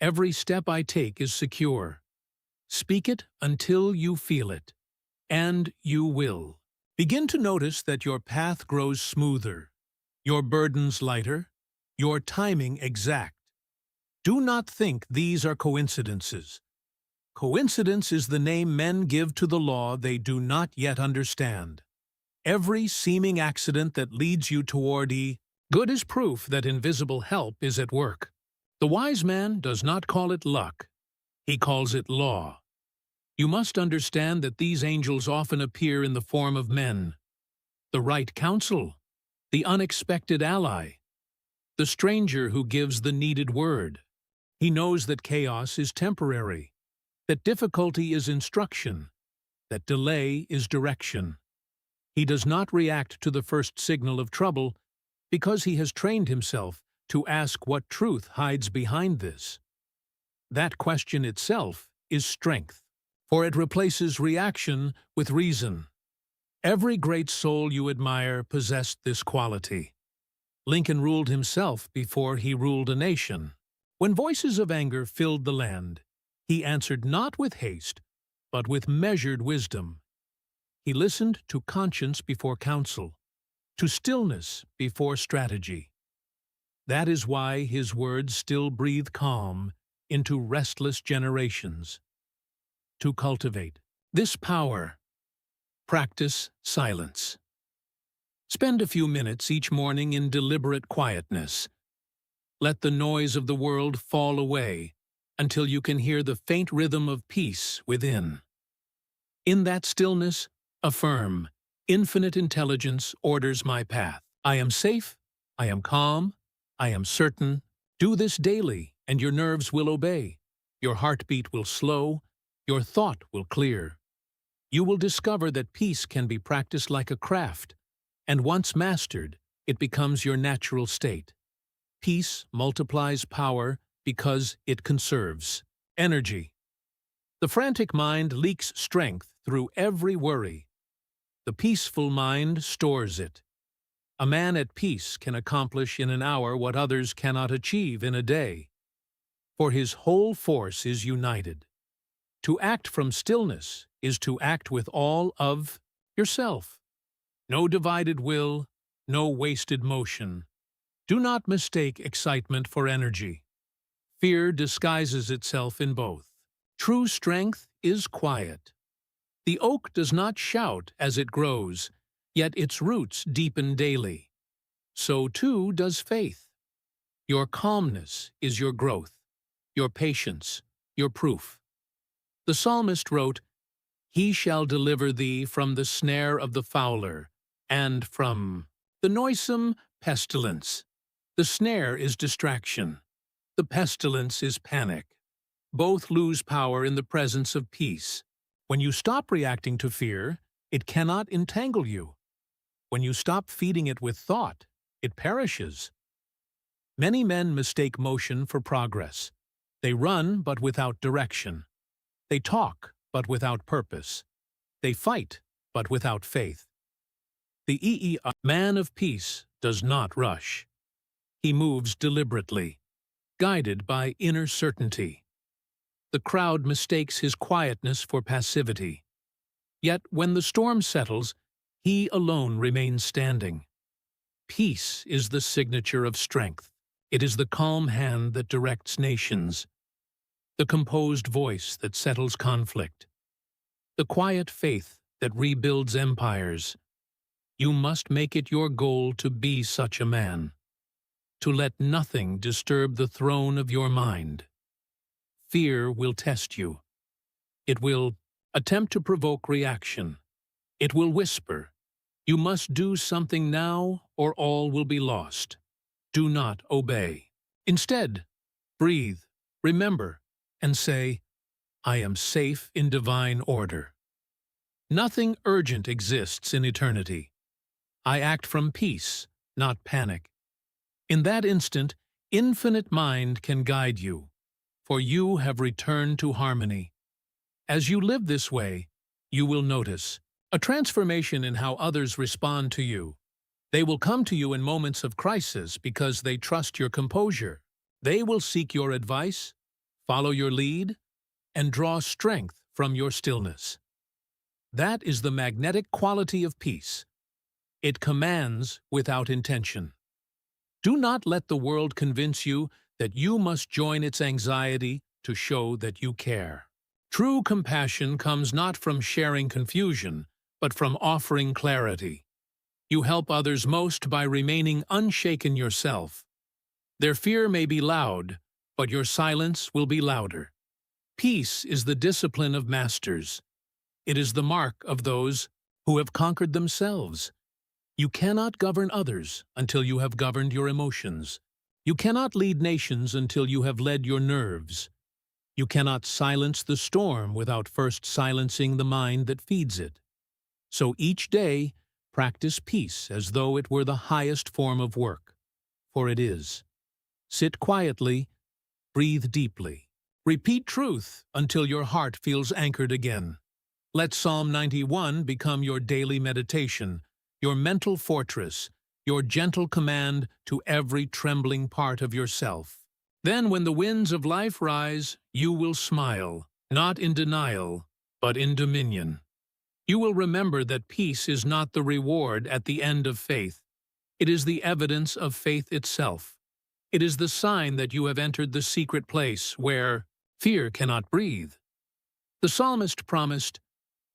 Every step I take is secure. Speak it until you feel it, and you will. Begin to notice that your path grows smoother, your burdens lighter, your timing exact. Do not think these are coincidences. Coincidence is the name men give to the law they do not yet understand. Every seeming accident that leads you toward good is proof that invisible help is at work. The wise man does not call it luck. He calls it law. You must understand that these angels often appear in the form of men. The right counsel, the unexpected ally, the stranger who gives the needed word. He knows that chaos is temporary, that difficulty is instruction, that delay is direction. He does not react to the first signal of trouble because he has trained himself to ask what truth hides behind this. That question itself is strength, for it replaces reaction with reason. Every great soul you admire possessed this quality. Lincoln ruled himself before he ruled a nation. When voices of anger filled the land, he answered not with haste, but with measured wisdom. He listened to conscience before counsel, to stillness before strategy. That is why his words still breathe calm into restless generations. To cultivate this power, practice silence. Spend a few minutes each morning in deliberate quietness. Let the noise of the world fall away until you can hear the faint rhythm of peace within. In that stillness, affirm, infinite intelligence orders my path. I am safe, I am calm, I am certain. Do this daily, and your nerves will obey. Your heartbeat will slow, your thought will clear. You will discover that peace can be practiced like a craft, and once mastered, it becomes your natural state. Peace multiplies power because it conserves energy. The frantic mind leaks strength through every worry. The peaceful mind stores it. A man at peace can accomplish in an hour what others cannot achieve in a day, for his whole force is united. To act from stillness is to act with all of yourself. No divided will, no wasted motion. Do not mistake excitement for energy. Fear disguises itself in both. True strength is quiet. The oak does not shout as it grows, yet its roots deepen daily. So too does faith. Your calmness is your growth, your patience, your proof. The psalmist wrote, "He shall deliver thee from the snare of the fowler, and from the noisome pestilence." The snare is distraction. The pestilence is panic. Both lose power in the presence of peace. When you stop reacting to fear, it cannot entangle you. When you stop feeding it with thought, it perishes. Many men mistake motion for progress. They run but without direction. They talk but without purpose. They fight but without faith. The man of peace does not rush. He moves deliberately, guided by inner certainty. The crowd mistakes his quietness for passivity. Yet when the storm settles, he alone remains standing. Peace is the signature of strength. It is the calm hand that directs nations, the composed voice that settles conflict, the quiet faith that rebuilds empires. You must make it your goal to be such a man, to let nothing disturb the throne of your mind. Fear will test you. It will attempt to provoke reaction. It will whisper, "You must do something now or all will be lost." Do not obey. Instead, breathe, remember, and say, "I am safe in divine order." Nothing urgent exists in eternity. I act from peace, not panic. In that instant, infinite mind can guide you, for you have returned to harmony. As you live this way, you will notice a transformation in how others respond to you. They will come to you in moments of crisis because they trust your composure. They will seek your advice, follow your lead, and draw strength from your stillness. That is the magnetic quality of peace. It commands without intention. Do not let the world convince you that you must join its anxiety to show that you care. True compassion comes not from sharing confusion, but from offering clarity. You help others most by remaining unshaken yourself. Their fear may be loud, but your silence will be louder. Peace is the discipline of masters. It is the mark of those who have conquered themselves. You cannot govern others until you have governed your emotions. You cannot lead nations until you have led your nerves. You cannot silence the storm without first silencing the mind that feeds it. So each day, practice peace as though it were the highest form of work, for it is. Sit quietly, breathe deeply. Repeat truth until your heart feels anchored again. Let Psalm 91 become your daily meditation, your mental fortress, your gentle command to every trembling part of yourself. Then when the winds of life rise, you will smile, not in denial, but in dominion. You will remember that peace is not the reward at the end of faith. It is the evidence of faith itself. It is the sign that you have entered the secret place where fear cannot breathe. The psalmist promised,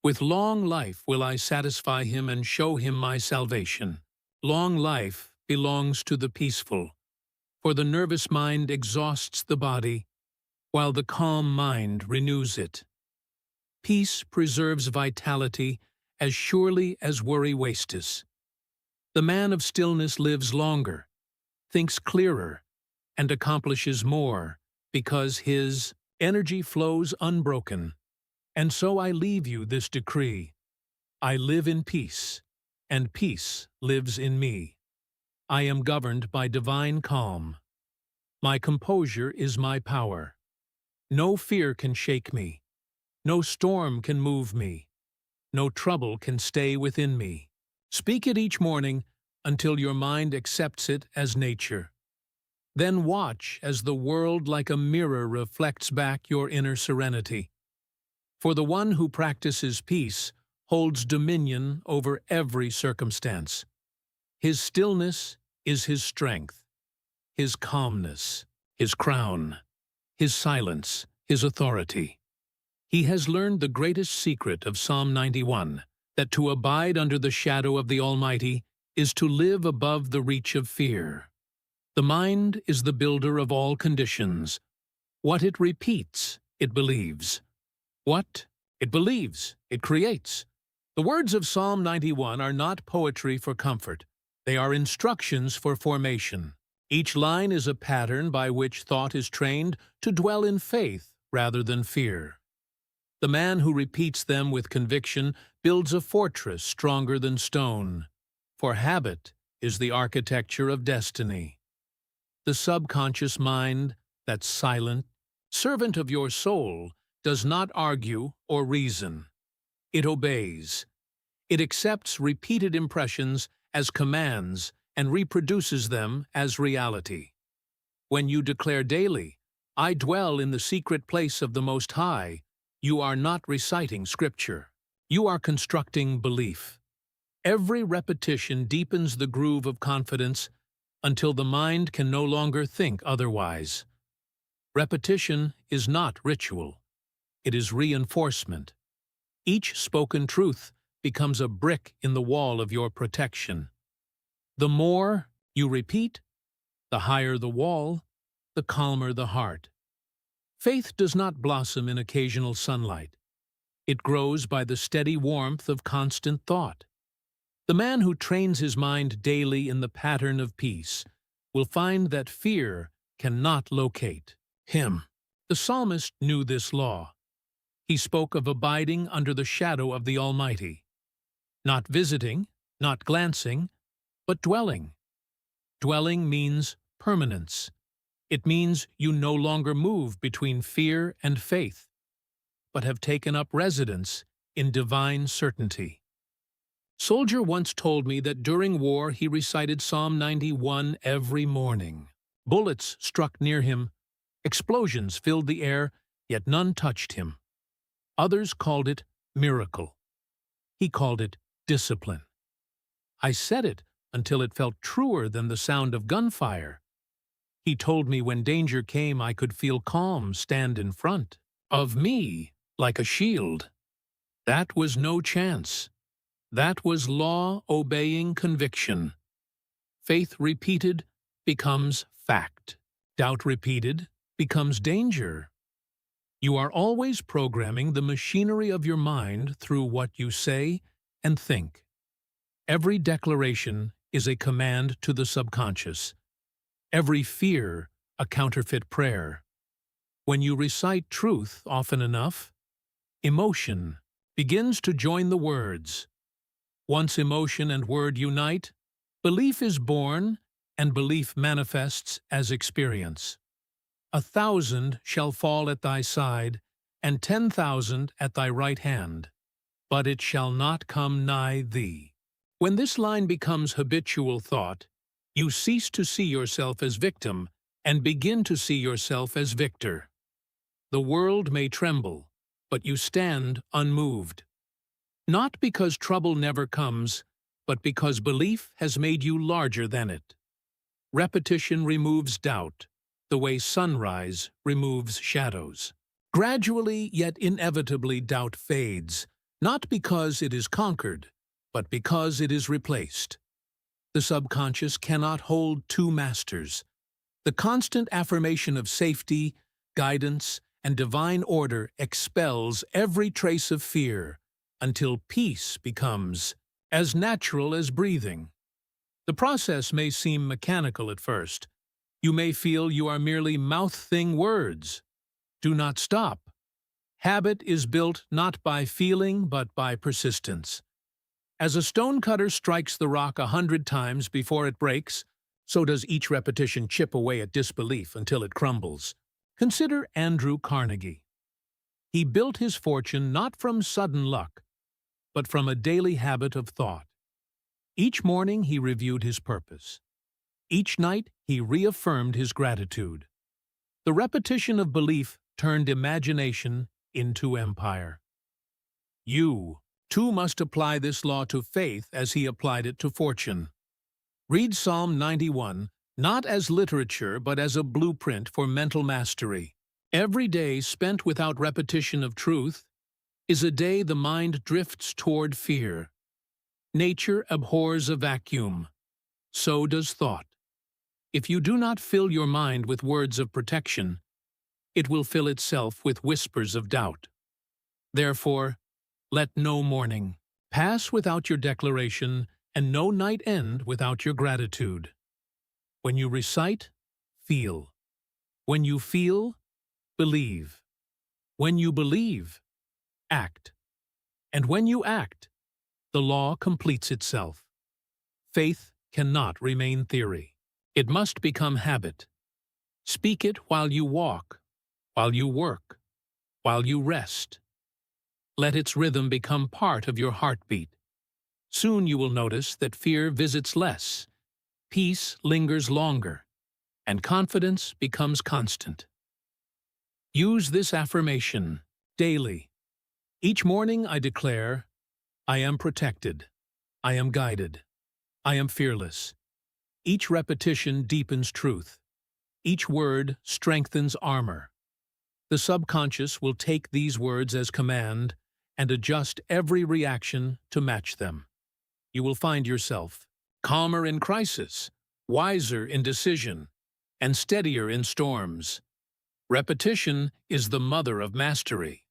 "With long life will I satisfy him and show him my salvation." Long life belongs to the peaceful, for the nervous mind exhausts the body, while the calm mind renews it. Peace preserves vitality as surely as worry wastes. The man of stillness lives longer, thinks clearer, and accomplishes more because his energy flows unbroken. And so I leave you this decree: I live in peace, and peace lives in me. I am governed by divine calm. My composure is my power. No fear can shake me. No storm can move me. no trouble can stay within me. Speak it each morning until your mind accepts it as nature. Then watch as the world like a mirror reflects back your inner serenity. For the one who practices peace holds dominion over every circumstance. His stillness is his strength, his calmness, his crown, his silence, his authority. He has learned the greatest secret of Psalm 91, that to abide under the shadow of the Almighty is to live above the reach of fear. The mind is the builder of all conditions. What it repeats, it believes. What it believes, it creates. The words of Psalm 91 are not poetry for comfort. They are instructions for formation. Each line is a pattern by which thought is trained to dwell in faith rather than fear. The man who repeats them with conviction builds a fortress stronger than stone, for habit is the architecture of destiny. The subconscious mind, that silent servant of your soul, does not argue or reason. It obeys. It accepts repeated impressions as commands and reproduces them as reality. When you declare daily, "I dwell in the secret place of the Most High," you are not reciting scripture. You are constructing belief. Every repetition deepens the groove of confidence until the mind can no longer think otherwise. Repetition is not ritual. It is reinforcement. Each spoken truth becomes a brick in the wall of your protection. The more you repeat, the higher the wall, the calmer the heart. Faith does not blossom in occasional sunlight. It grows by the steady warmth of constant thought. The man who trains his mind daily in the pattern of peace will find that fear cannot locate him. The psalmist knew this law. He spoke of abiding under the shadow of the Almighty. Not visiting, not glancing, but dwelling. Dwelling means permanence. It means you no longer move between fear and faith, but have taken up residence in divine certainty. Soldier once told me that during war he recited Psalm 91 every morning. Bullets struck near him. Explosions filled the air, yet none touched him. Others called it miracle. He called it discipline. I said it until it felt truer than the sound of gunfire. He told me when danger came I could feel calm stand in front of me like a shield. That was no chance. That was law-obeying conviction. Faith repeated becomes fact. Doubt repeated becomes danger. You are always programming the machinery of your mind through what you say and think. Every declaration is a command to the subconscious. Every fear a counterfeit prayer. When you recite truth often enough, emotion begins to join the words. Once emotion and word unite, belief is born and belief manifests as experience. 1,000 shall fall at thy side, and 10,000 at thy right hand, but it shall not come nigh thee. When this line becomes habitual thought, you cease to see yourself as victim and begin to see yourself as victor. The world may tremble, but you stand unmoved. Not because trouble never comes, but because belief has made you larger than it. Repetition removes doubt, the way sunrise removes shadows. Gradually yet inevitably doubt fades, not because it is conquered, but because it is replaced. The subconscious cannot hold two masters. The constant affirmation of safety, guidance, and divine order expels every trace of fear until peace becomes as natural as breathing. The process may seem mechanical at first. You may feel you are merely mouthing words. Do not stop. Habit is built not by feeling but by persistence. As a stonecutter strikes the rock 100 times before it breaks, so does each repetition chip away at disbelief until it crumbles. Consider Andrew Carnegie. He built his fortune not from sudden luck, but from a daily habit of thought. Each morning he reviewed his purpose. Each night he reaffirmed his gratitude. The repetition of belief turned imagination into empire. You, too, must apply this law to faith as he applied it to fortune. Read Psalm 91, not as literature but as a blueprint for mental mastery. Every day spent without repetition of truth is a day the mind drifts toward fear. Nature abhors a vacuum. So does thought. If you do not fill your mind with words of protection, it will fill itself with whispers of doubt. Therefore, let no morning pass without your declaration, and no night end without your gratitude. When you recite, feel. When you feel, believe. When you believe, act. And when you act, the law completes itself. Faith cannot remain theory. It must become habit. Speak it while you walk, while you work, while you rest. Let its rhythm become part of your heartbeat. Soon you will notice that fear visits less, peace lingers longer, and confidence becomes constant. Use this affirmation daily. Each morning I declare, I am protected, I am guided, I am fearless. Each repetition deepens truth. Each word strengthens armor. The subconscious will take these words as command and adjust every reaction to match them. You will find yourself calmer in crisis, wiser in decision, and steadier in storms. Repetition is the mother of mastery.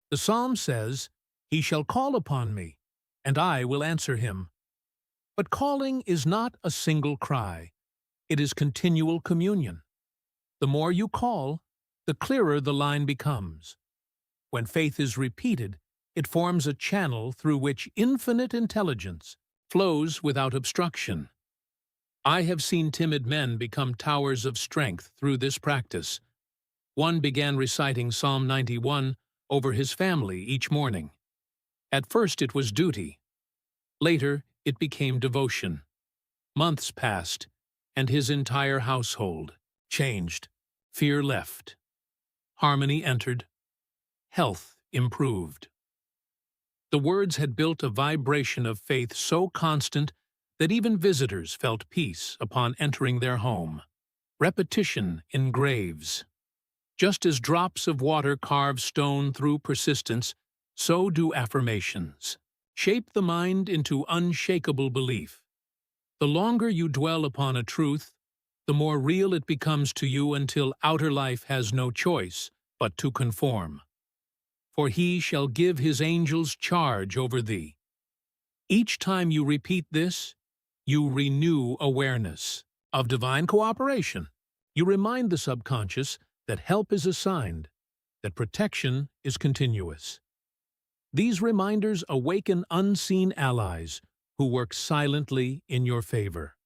The Psalm says, "He shall call upon me, and I will answer him." But calling is not a single cry. It is continual communion. The more you call, the clearer the line becomes. When faith is repeated, it forms a channel through which infinite intelligence flows without obstruction. I have seen timid men become towers of strength through this practice. One began reciting Psalm 91 over his family each morning. At first it was duty. Later it became devotion. Months passed, and his entire household changed. Fear left. Harmony entered. Health improved. The words had built a vibration of faith so constant that even visitors felt peace upon entering their home. Repetition engraves. Just as drops of water carve stone through persistence, so do affirmations. Shape the mind into unshakable belief. The longer you dwell upon a truth, the more real it becomes to you until outer life has no choice but to conform. For he shall give his angels charge over thee. Each time you repeat this, you renew awareness of divine cooperation. You remind the subconscious that help is assigned, that protection is continuous. These reminders awaken unseen allies who work silently in your favor.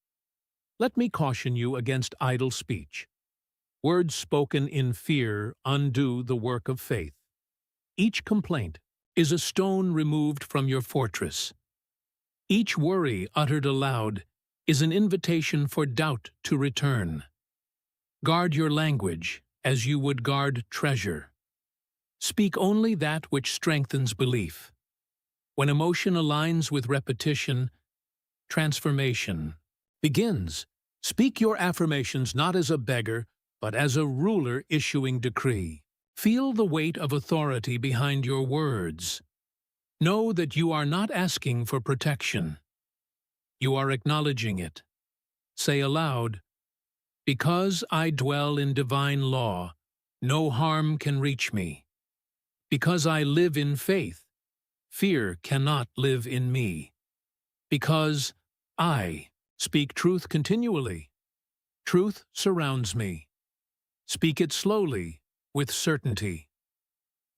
Let me caution you against idle speech. Words spoken in fear undo the work of faith. Each complaint is a stone removed from your fortress. Each worry uttered aloud is an invitation for doubt to return. Guard your language as you would guard treasure. Speak only that which strengthens belief. When emotion aligns with repetition, transformation begins. Speak your affirmations not as a beggar, but as a ruler issuing decree. Feel the weight of authority behind your words. Know that you are not asking for protection. You are acknowledging it. Say aloud, "Because I dwell in divine law, no harm can reach me. Because I live in faith, fear cannot live in me. Because I speak truth continually, truth surrounds me. Speak it slowly, with certainty."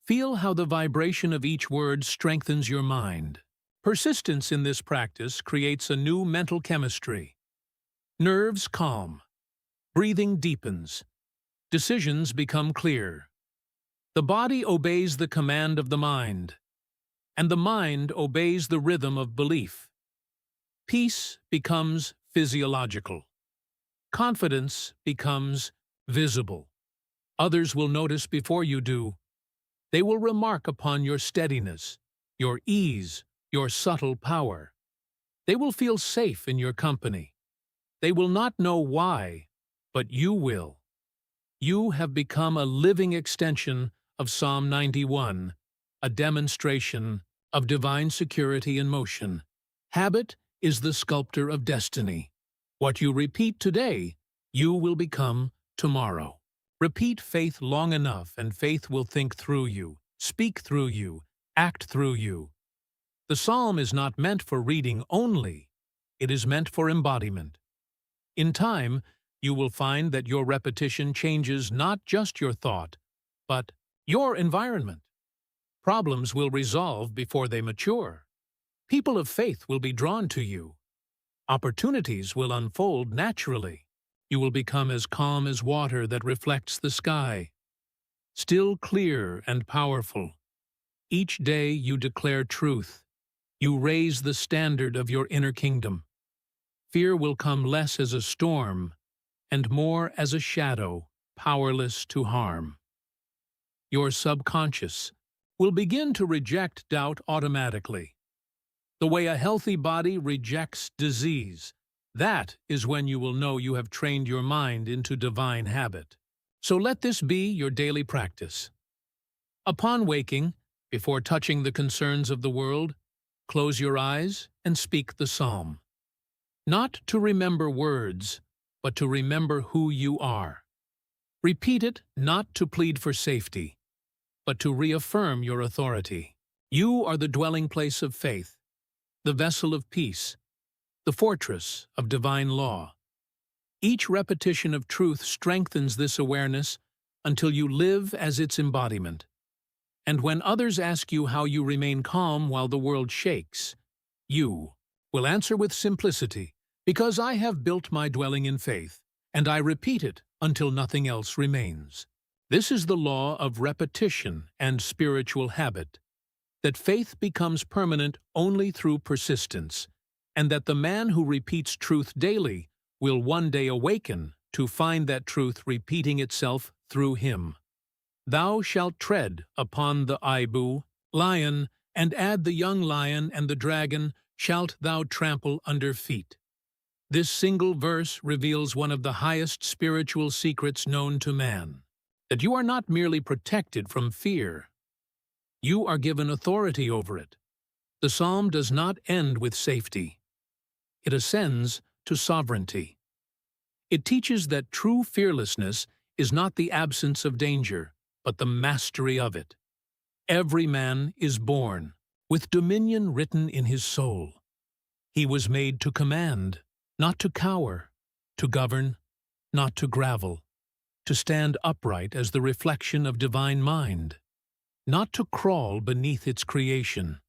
Feel how the vibration of each word strengthens your mind. Persistence in this practice creates a new mental chemistry. Nerves calm. Breathing deepens. Decisions become clear. The body obeys the command of the mind. and the mind obeys the rhythm of belief. Peace becomes physiological. Confidence becomes visible. Others will notice before you do. They will remark upon your steadiness, your ease, your subtle power. They will feel safe in your company. They will not know why, but you will. You have become a living extension of Psalm 91, a demonstration of divine security in motion. Habit is the sculptor of destiny. What you repeat today, you will become tomorrow. Repeat faith long enough, and faith will think through you, speak through you, act through you. The psalm is not meant for reading only. It is meant for embodiment. In time, you will find that your repetition changes not just your thought, but your environment. Problems will resolve before they mature. People of faith will be drawn to you. Opportunities will unfold naturally. You will become as calm as water that reflects the sky, still clear and powerful. Each day you declare truth. You raise the standard of your inner kingdom. Fear will come less as a storm and more as a shadow, powerless to harm. Your subconscious will begin to reject doubt automatically. The way a healthy body rejects disease, that is when you will know you have trained your mind into divine habit. So let this be your daily practice. Upon waking, before touching the concerns of the world, close your eyes and speak the psalm. Not to remember words, but to remember who you are. Repeat it not to plead for safety, but to reaffirm your authority. You are the dwelling place of faith, the vessel of peace, the fortress of divine law. Each repetition of truth strengthens this awareness until you live as its embodiment. And when others ask you how you remain calm while the world shakes, you will answer with simplicity, because I have built my dwelling in faith, and I repeat it until nothing else remains. This is the law of repetition and spiritual habit, that faith becomes permanent only through persistence, and that the man who repeats truth daily will one day awaken to find that truth repeating itself through him. Thou shalt tread upon the ibu, lion, and add the young lion and the dragon shalt thou trample under feet. This single verse reveals one of the highest spiritual secrets known to man, that you are not merely protected from fear. You are given authority over it. The psalm does not end with safety. It ascends to sovereignty. It teaches that true fearlessness is not the absence of danger, but the mastery of it. Every man is born with dominion written in his soul. He was made to command, not to cower, to govern, not to gravel, to stand upright as the reflection of divine mind, not to crawl beneath its creation.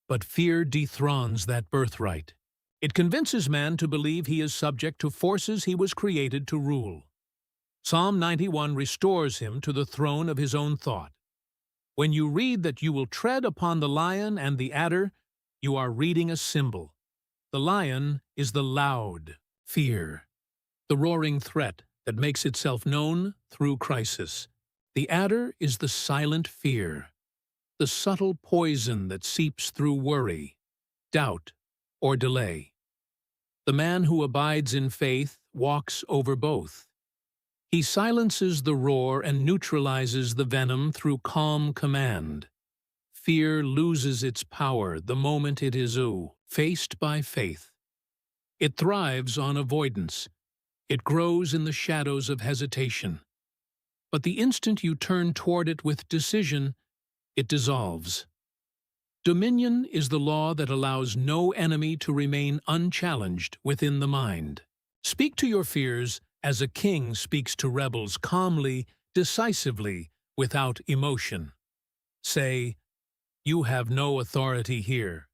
But fear dethrones that birthright. It convinces man to believe he is subject to forces he was created to rule. Psalm 91 restores him to the throne of his own thought. When you read that you will tread upon the lion and the adder, you are reading a symbol. The lion is the loud fear, the roaring threat that makes itself known through crisis. The adder is the silent fear, the subtle poison that seeps through worry, doubt, or delay. The man who abides in faith walks over both. He silences the roar and neutralizes the venom through calm command. Fear loses its power the moment it is faced by faith. It thrives on avoidance. It grows in the shadows of hesitation. But the instant you turn toward it with decision, it dissolves. Dominion is the law that allows no enemy to remain unchallenged within the mind. Speak to your fears as a king speaks to rebels calmly, decisively, without emotion. Say, "You have no authority here.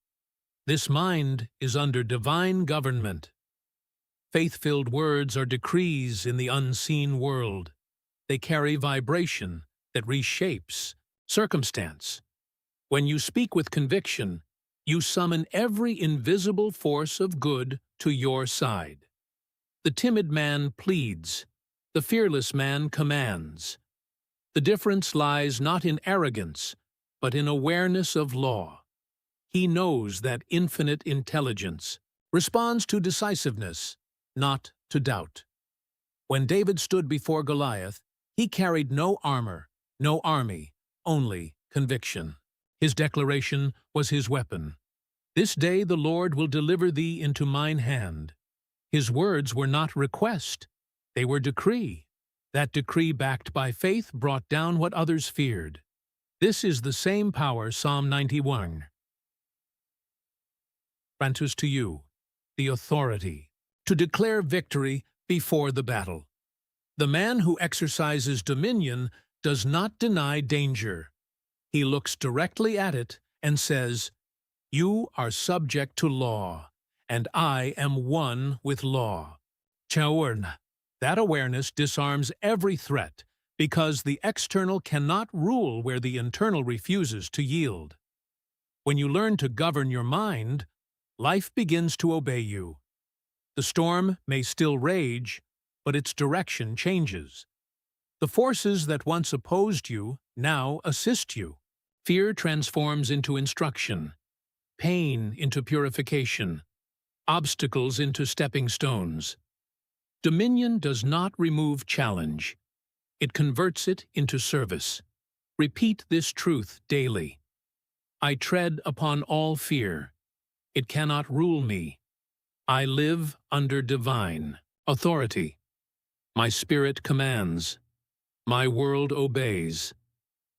This mind is under divine government." Faith-filled words are decrees in the unseen world. They carry vibration that reshapes circumstance. When you speak with conviction, you summon every invisible force of good to your side. The timid man pleads, the fearless man commands. The difference lies not in arrogance, but in awareness of law. He knows that infinite intelligence responds to decisiveness, not to doubt. When David stood before Goliath, he carried no armor, no army, only conviction. His declaration was his weapon. This day the Lord will deliver thee into mine hand. His words were not request, they were decree. That decree backed by faith brought down what others feared. This is the same power Psalm 91 grants to you, the authority, to declare victory before the battle. The man who exercises dominion does not deny danger. He looks directly at it and says, "You are subject to law, and I am one with law." Chaurn. That awareness disarms every threat, because the external cannot rule where the internal refuses to yield. When you learn to govern your mind, life begins to obey you. The storm may still rage, but its direction changes. The forces that once opposed you now assist you. Fear transforms into instruction, pain into purification, obstacles into stepping stones. Dominion does not remove challenge. It converts it into service. Repeat this truth daily. I tread upon all fear. It cannot rule me. I live under divine authority. My spirit commands. My world obeys.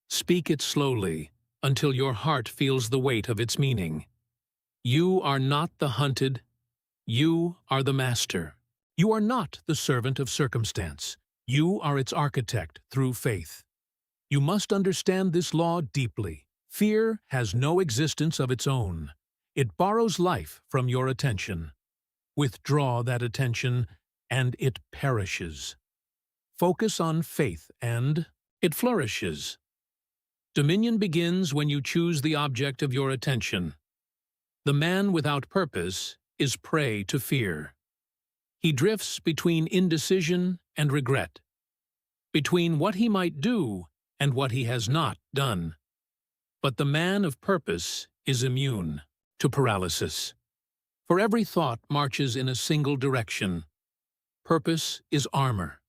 Speak it slowly until your heart feels the weight of its meaning. You are not the hunted. You are the master. You are not the servant of circumstance. You are its architect through faith. You must understand this law deeply. Fear has no existence of its own. It borrows life from your attention. Withdraw that attention, and it perishes. Focus on faith, and it flourishes. Dominion begins when you choose the object of your attention. The man without purpose is prey to fear. He drifts between indecision and regret, between what he might do and what he has not done. But the man of purpose is immune to paralysis. For every thought marches in a single direction. Purpose is armor.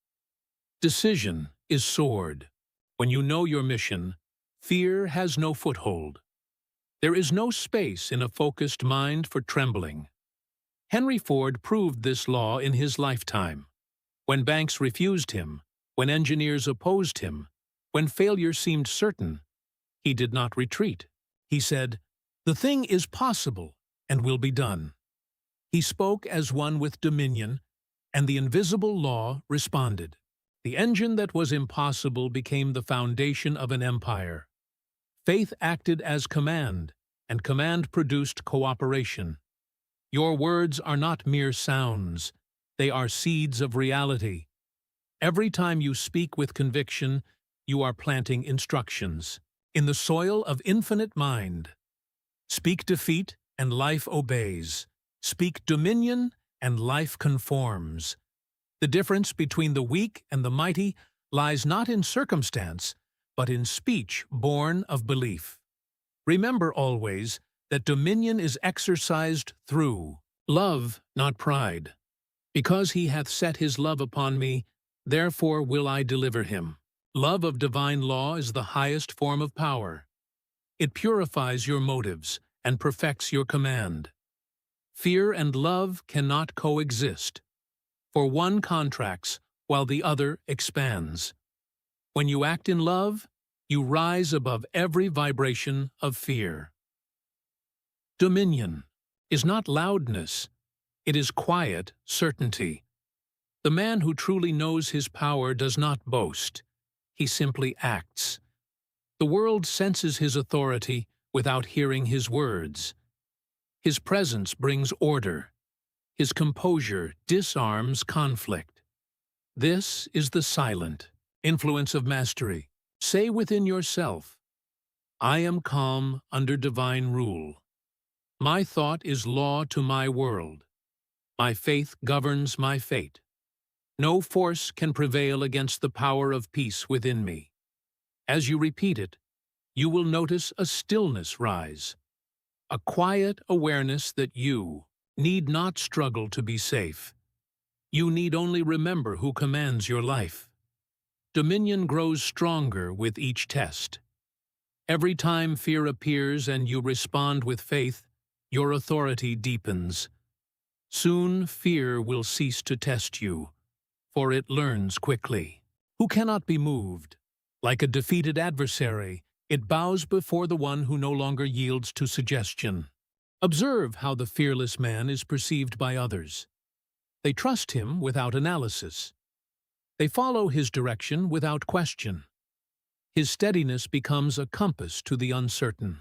Decision is sword. When you know your mission, fear has no foothold. There is no space in a focused mind for trembling. Henry Ford proved this law in his lifetime. When banks refused him, when engineers opposed him, when failure seemed certain, he did not retreat. He said, "The thing is possible and will be done." He spoke as one with dominion, and the invisible law responded. The engine that was impossible became the foundation of an empire. Faith acted as command, and command produced cooperation. Your words are not mere sounds. They are seeds of reality. Every time you speak with conviction, you are planting instructions in the soil of infinite mind. Speak defeat, and life obeys. Speak dominion, and life conforms. The difference between the weak and the mighty lies not in circumstance, but in speech born of belief. Remember always that dominion is exercised through love, not pride. Because he hath set his love upon me, therefore will I deliver him. Love of divine law is the highest form of power. It purifies your motives and perfects your command. Fear and love cannot coexist, for one contracts while the other expands. When you act in love, you rise above every vibration of fear. Dominion is not loudness, it is quiet certainty. The man who truly knows his power does not boast, he simply acts. The world senses his authority without hearing his words. His presence brings order. His composure disarms conflict. This is the silent influence of mastery. Say within yourself, I am calm under divine rule. My thought is law to my world. My faith governs my fate. No force can prevail against the power of peace within me. As you repeat it, you will notice a stillness rise, a quiet awareness that you need not struggle to be safe. You need only remember who commands your life. Dominion grows stronger with each test. Every time fear appears and you respond with faith, your authority deepens. Soon fear will cease to test you, for it learns quickly. Who cannot be moved? Like a defeated adversary, it bows before the one who no longer yields to suggestion. Observe how the fearless man is perceived by others. They trust him without analysis. They follow his direction without question. His steadiness becomes a compass to the uncertain.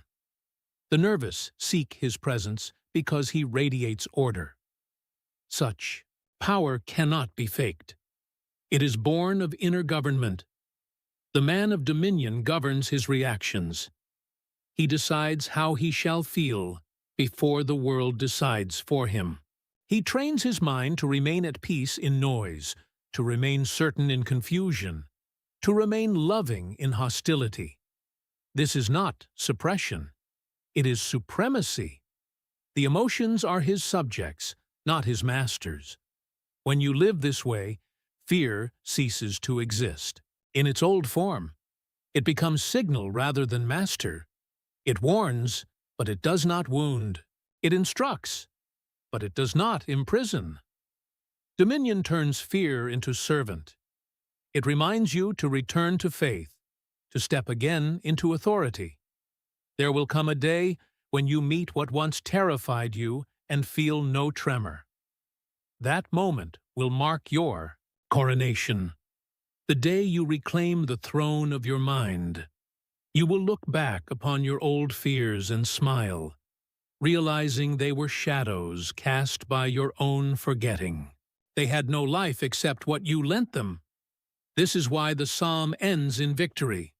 The nervous seek his presence because he radiates order. Such power cannot be faked. It is born of inner government. The man of dominion governs his reactions. He decides how he shall feel before the world decides for him. He trains his mind to remain at peace in noise, to remain certain in confusion, to remain loving in hostility. This is not suppression. It is supremacy. The emotions are his subjects, not his masters. When you live this way, fear ceases to exist. In its old form, it becomes signal rather than master. It warns, but it does not wound. It instructs, but it does not imprison. Dominion turns fear into servant. It reminds you to return to faith, to step again into authority. There will come a day when you meet what once terrified you and feel no tremor. That moment will mark your coronation. The day you reclaim the throne of your mind. You will look back upon your old fears and smile, realizing they were shadows cast by your own forgetting. They had no life except what you lent them. This is why the psalm ends in victory.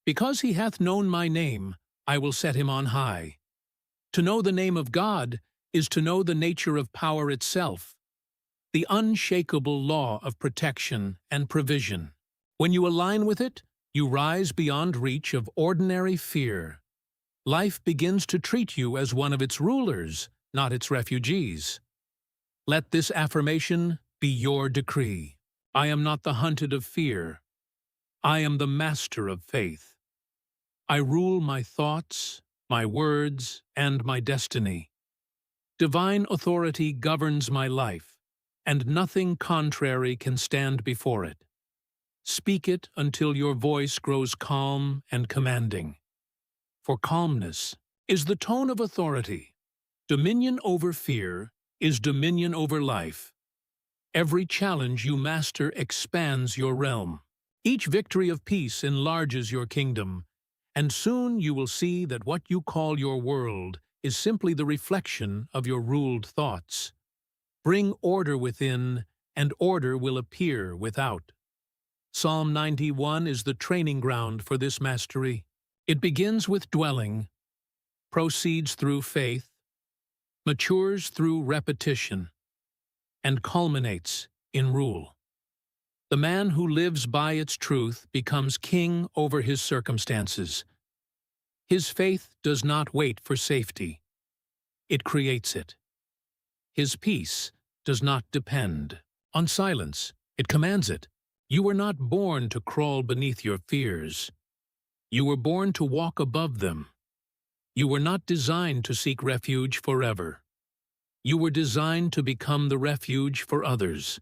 Because he hath known my name, I will set him on high. To know the name of God is to know the nature of power itself, the unshakable law of protection and provision. When you align with it, you rise beyond reach of ordinary fear. Life begins to treat you as one of its rulers, not its refugees. Let this affirmation be your decree. I am not the hunted of fear. I am the master of faith. I rule my thoughts, my words, and my destiny. Divine authority governs my life, and nothing contrary can stand before it. Speak it until your voice grows calm and commanding. For calmness is the tone of authority. Dominion over fear is dominion over life. Every challenge you master expands your realm. Each victory of peace enlarges your kingdom, and soon you will see that what you call your world is simply the reflection of your ruled thoughts. Bring order within, and order will appear without. Psalm 91 is the training ground for this mastery. It begins with dwelling, proceeds through faith, matures through repetition, and culminates in rule. The man who lives by its truth becomes king over his circumstances. His faith does not wait for safety. It creates it. His peace does not depend on silence. It commands it. You were not born to crawl beneath your fears. You were born to walk above them. You were not designed to seek refuge forever. You were designed to become the refuge for others.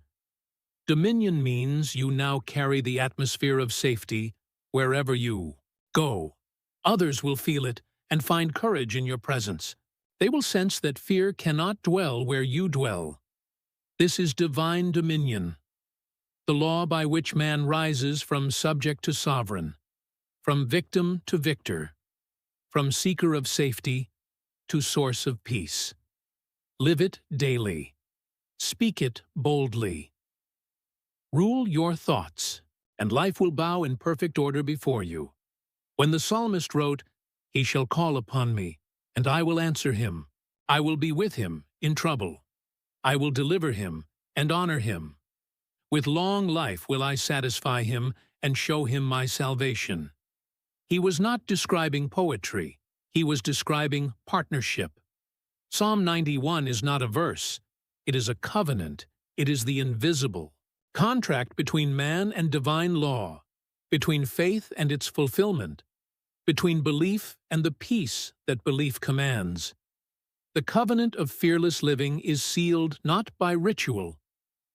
Dominion means you now carry the atmosphere of safety wherever you go. Others will feel it and find courage in your presence. They will sense that fear cannot dwell where you dwell. This is divine dominion, the law by which man rises from subject to sovereign, from victim to victor, from seeker of safety to source of peace. Live it daily. Speak it boldly. Rule your thoughts, and life will bow in perfect order before you. When the psalmist wrote, He shall call upon me, and I will answer him. I will be with him in trouble. I will deliver him and honor him. With long life will I satisfy him and show him my salvation. He was not describing poetry. He was describing partnership. Psalm 91 is not a verse. It is a covenant. It is the invisible contract between man and divine law, between faith and its fulfillment, between belief and the peace that belief commands. The covenant of fearless living is sealed not by ritual,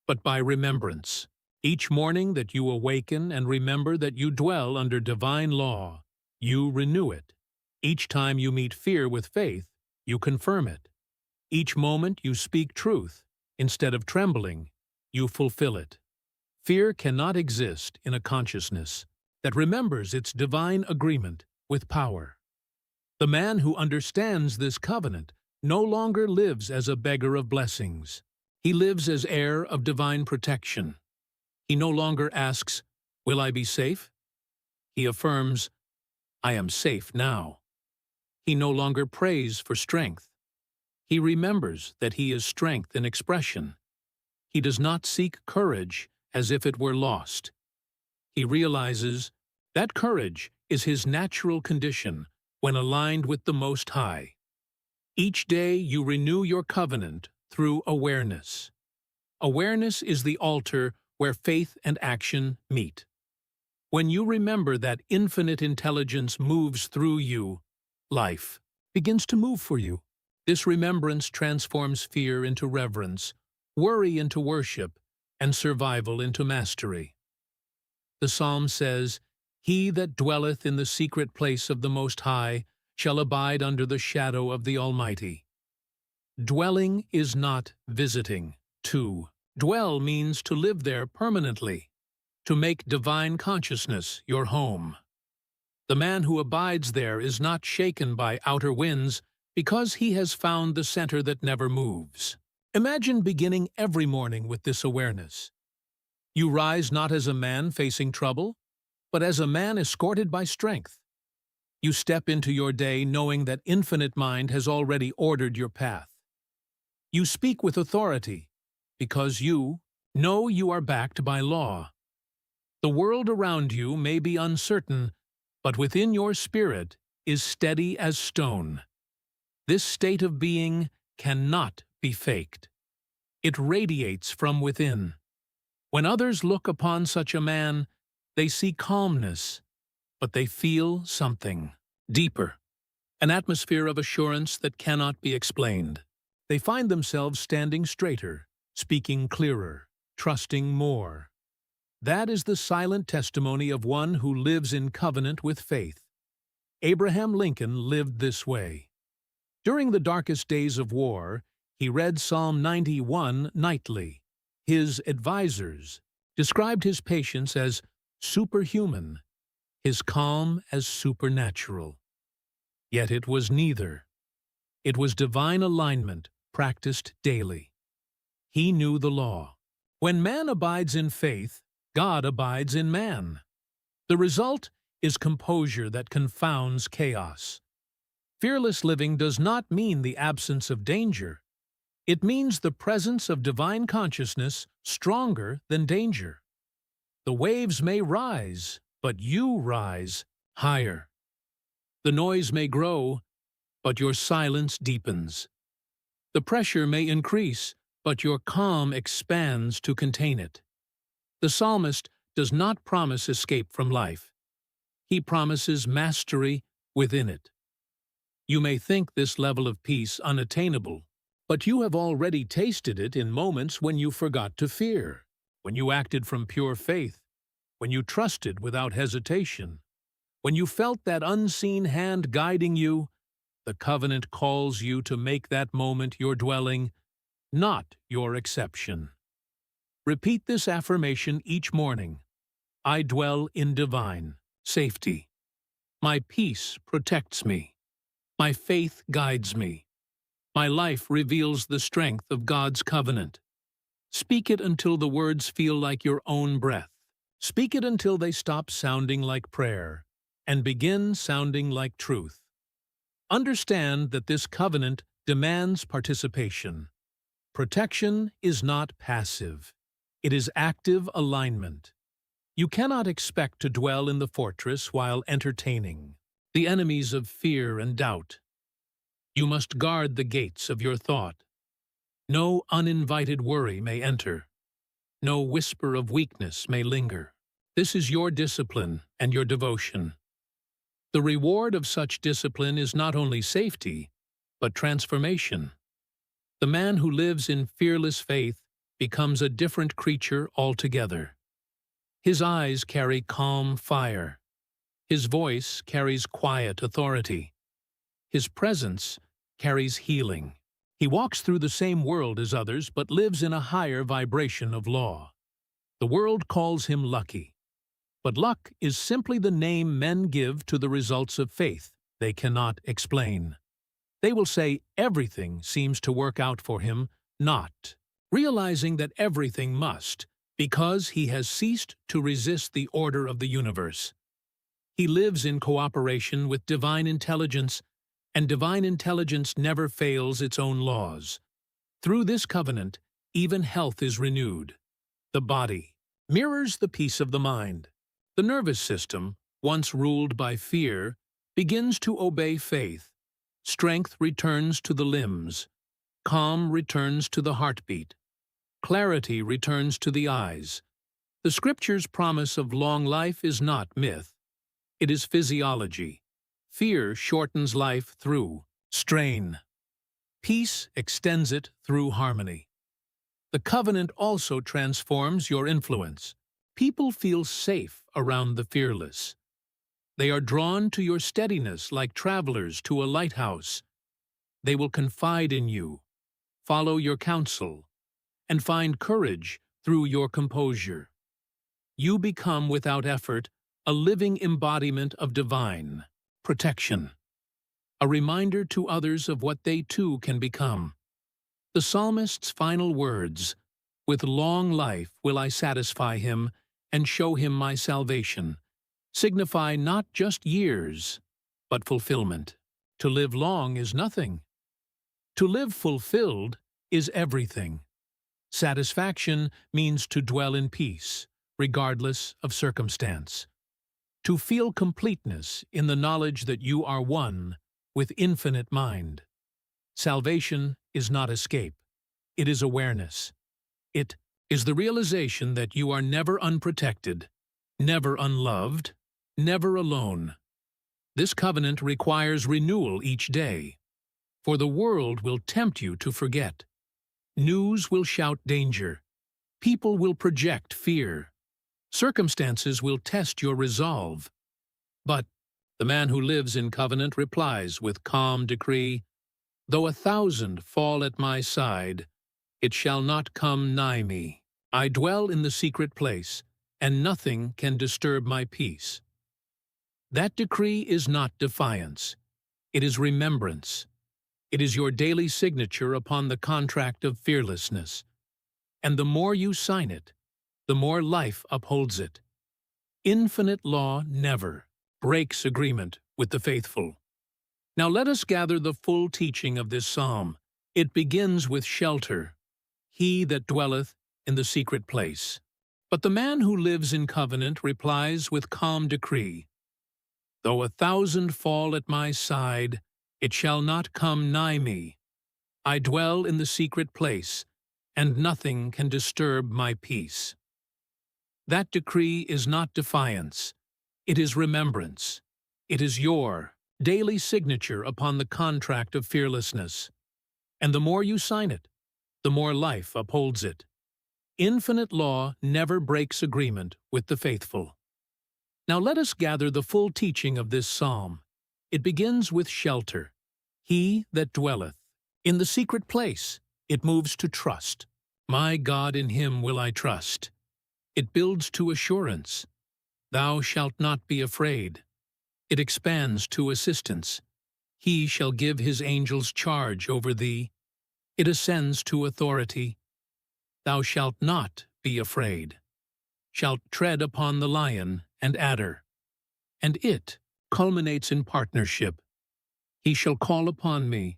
but by remembrance. Each morning that you awaken and remember that you dwell under divine law, you renew it. Each time you meet fear with faith, you confirm it. Each moment you speak truth, instead of trembling, you fulfill it. Fear cannot exist in a consciousness that remembers its divine agreement with power. The man who understands this covenant no longer lives as a beggar of blessings. He lives as heir of divine protection. He no longer asks, "Will I be safe?" He affirms, "I am safe now." He no longer prays for strength. He remembers that he is strength in expression. He does not seek courage as if it were lost. He realizes that courage is his natural condition when aligned with the Most High. Each day you renew your covenant through awareness. Awareness is the altar where faith and action meet. When you remember that infinite intelligence moves through you, life begins to move for you. This remembrance transforms fear into reverence, worry into worship, and survival into mastery. The psalm says, "He that dwelleth in the secret place of the Most High shall abide under the shadow of the Almighty." Dwelling is not visiting. To dwell means to live there permanently, to make divine consciousness your home. The man who abides there is not shaken by outer winds because he has found the center that never moves. Imagine beginning every morning with this awareness. You rise not as a man facing trouble, but as a man escorted by strength. You step into your day knowing that infinite mind has already ordered your path. You speak with authority because you know you are backed by law. The world around you may be uncertain, but within your spirit is steady as stone. This state of being cannot be faked. It radiates from within. When others look upon such a man, they see calmness, but they feel something deeper, an atmosphere of assurance that cannot be explained. They find themselves standing straighter, speaking clearer, trusting more. That is the silent testimony of one who lives in covenant with faith. Abraham Lincoln lived this way. During the darkest days of war, he read Psalm 91 nightly. His advisors described his patience as superhuman, his calm as supernatural. Yet it was neither. It was divine alignment practiced daily. He knew the law. When man abides in faith, God abides in man. The result is composure that confounds chaos. Fearless living does not mean the absence of danger. It means the presence of divine consciousness stronger than danger. The waves may rise, but you rise higher. The noise may grow, but your silence deepens. The pressure may increase, but your calm expands to contain it. The psalmist does not promise escape from life. He promises mastery within it. You may think this level of peace unattainable, but you have already tasted it in moments when you forgot to fear, when you acted from pure faith, when you trusted without hesitation, when you felt that unseen hand guiding you. The covenant calls you to make that moment your dwelling, not your exception. Repeat this affirmation each morning. I dwell in divine safety. My peace protects me. My faith guides me. My life reveals the strength of God's covenant. Speak it until the words feel like your own breath. Speak it until they stop sounding like prayer and begin sounding like truth. Understand that this covenant demands participation. Protection is not passive. It is active alignment. You cannot expect to dwell in the fortress while entertaining the enemies of fear and doubt. You must guard the gates of your thought. No uninvited worry may enter. No whisper of weakness may linger. This is your discipline and your devotion. The reward of such discipline is not only safety, but transformation. The man who lives in fearless faith becomes a different creature altogether. His eyes carry calm fire. His voice carries quiet authority. His presence carries healing. He walks through the same world as others, but lives in a higher vibration of law. The world calls him lucky. But luck is simply the name men give to the results of faith they cannot explain. They will say everything seems to work out for him, not realizing that everything must, because he has ceased to resist the order of the universe. He lives in cooperation with divine intelligence, and divine intelligence never fails its own laws. Through this covenant, even health is renewed. The body mirrors the peace of the mind. The nervous system, once ruled by fear, begins to obey faith. Strength returns to the limbs. Calm returns to the heartbeat. Clarity returns to the eyes. The Scripture's promise of long life is not myth. It is physiology. Fear shortens life through strain. Peace extends it through harmony. The covenant also transforms your influence. People feel safe around the fearless. They are drawn to your steadiness like travelers to a lighthouse. They will confide in you, follow your counsel, and find courage through your composure. You become, without effort, a living embodiment of divine protection, a reminder to others of what they too can become. The psalmist's final words, "With long life will I satisfy him and show him my salvation," signify not just years, but fulfillment. To live long is nothing. To live fulfilled is everything. Satisfaction means to dwell in peace, regardless of circumstance. To feel completeness in the knowledge that you are one with infinite mind. Salvation is not escape. It is awareness. It is the realization that you are never unprotected, never unloved, never alone. This covenant requires renewal each day, for the world will tempt you to forget. News will shout danger. People will project fear. Circumstances will test your resolve. But the man who lives in covenant replies with calm decree, "Though 1,000 fall at my side, it shall not come nigh me. I dwell in the secret place, and nothing can disturb my peace." That decree is not defiance. It is remembrance. It is your daily signature upon the contract of fearlessness. And the more you sign it, the more life upholds it. Infinite law never breaks agreement with the faithful. Now let us gather the full teaching of this psalm. It begins with shelter. He that dwelleth in the secret place. But the man who lives in covenant replies with calm decree, "Though 1,000 fall at my side, it shall not come nigh me. I dwell in the secret place, and nothing can disturb my peace." That decree is not defiance. It is remembrance. It is your daily signature upon the contract of fearlessness. And the more you sign it, the more life upholds it. Infinite law never breaks agreement with the faithful. Now let us gather the full teaching of this psalm. It begins with shelter. He that dwelleth in the secret place. It moves to trust. My God, in him will I trust. It builds to assurance. Thou shalt not be afraid. It expands to assistance. He shall give his angels charge over thee. It ascends to authority. Thou shalt not be afraid. Shalt tread upon the lion and adder. And it culminates in partnership. He shall call upon me,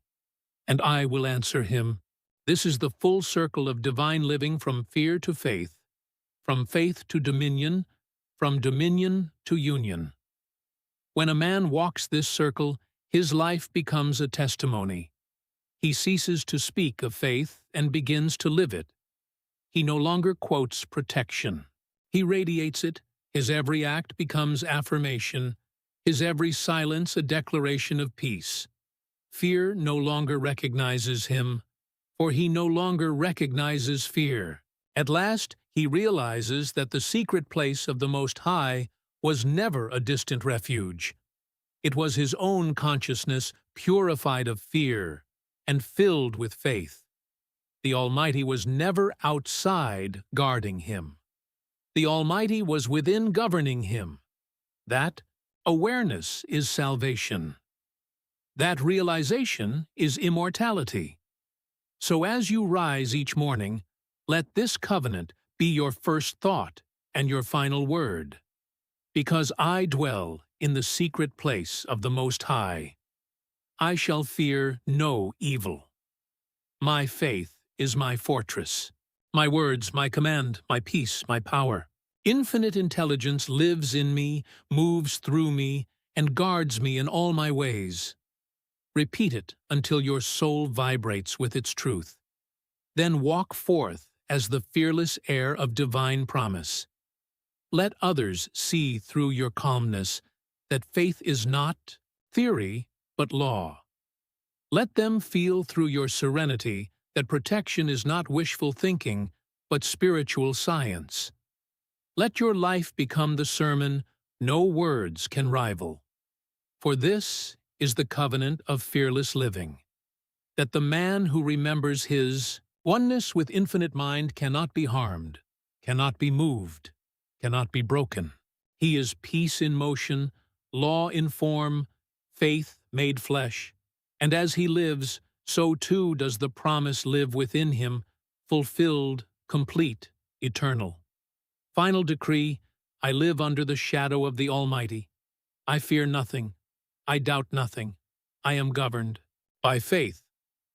and I will answer him. This is the full circle of divine living from fear to faith, from faith to dominion, from dominion to union. When a man walks this circle, his life becomes a testimony. He ceases to speak of faith and begins to live it. He no longer quotes protection. He radiates it. His every act becomes affirmation, his every silence a declaration of peace. Fear no longer recognizes him, for he no longer recognizes fear. At last, he realizes that the secret place of the Most High was never a distant refuge. It was his own consciousness purified of fear and filled with faith. The Almighty was never outside guarding him. The Almighty was within governing him. That awareness is salvation. That realization is immortality. So as you rise each morning, let this covenant be your first thought and your final word. Because I dwell in the secret place of the Most High, I shall fear no evil. My faith is my fortress. My words, my command, my peace, my power. Infinite intelligence lives in me, moves through me, and guards me in all my ways. Repeat it until your soul vibrates with its truth. Then walk forth as the fearless heir of divine promise. Let others see through your calmness that faith is not theory, but law. Let them feel through your serenity that protection is not wishful thinking, but spiritual science. Let your life become the sermon no words can rival. For this is the covenant of fearless living, that the man who remembers his oneness with infinite mind cannot be harmed, cannot be moved, cannot be broken. He is peace in motion, law in form, faith made flesh, and as he lives, so too does the promise live within him, fulfilled, complete, eternal. Final decree, I live under the shadow of the Almighty. I fear nothing. I doubt nothing. I am governed by faith,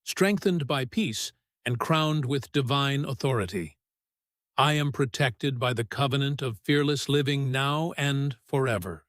strengthened by peace, and crowned with divine authority. I am protected by the covenant of fearless living now and forever.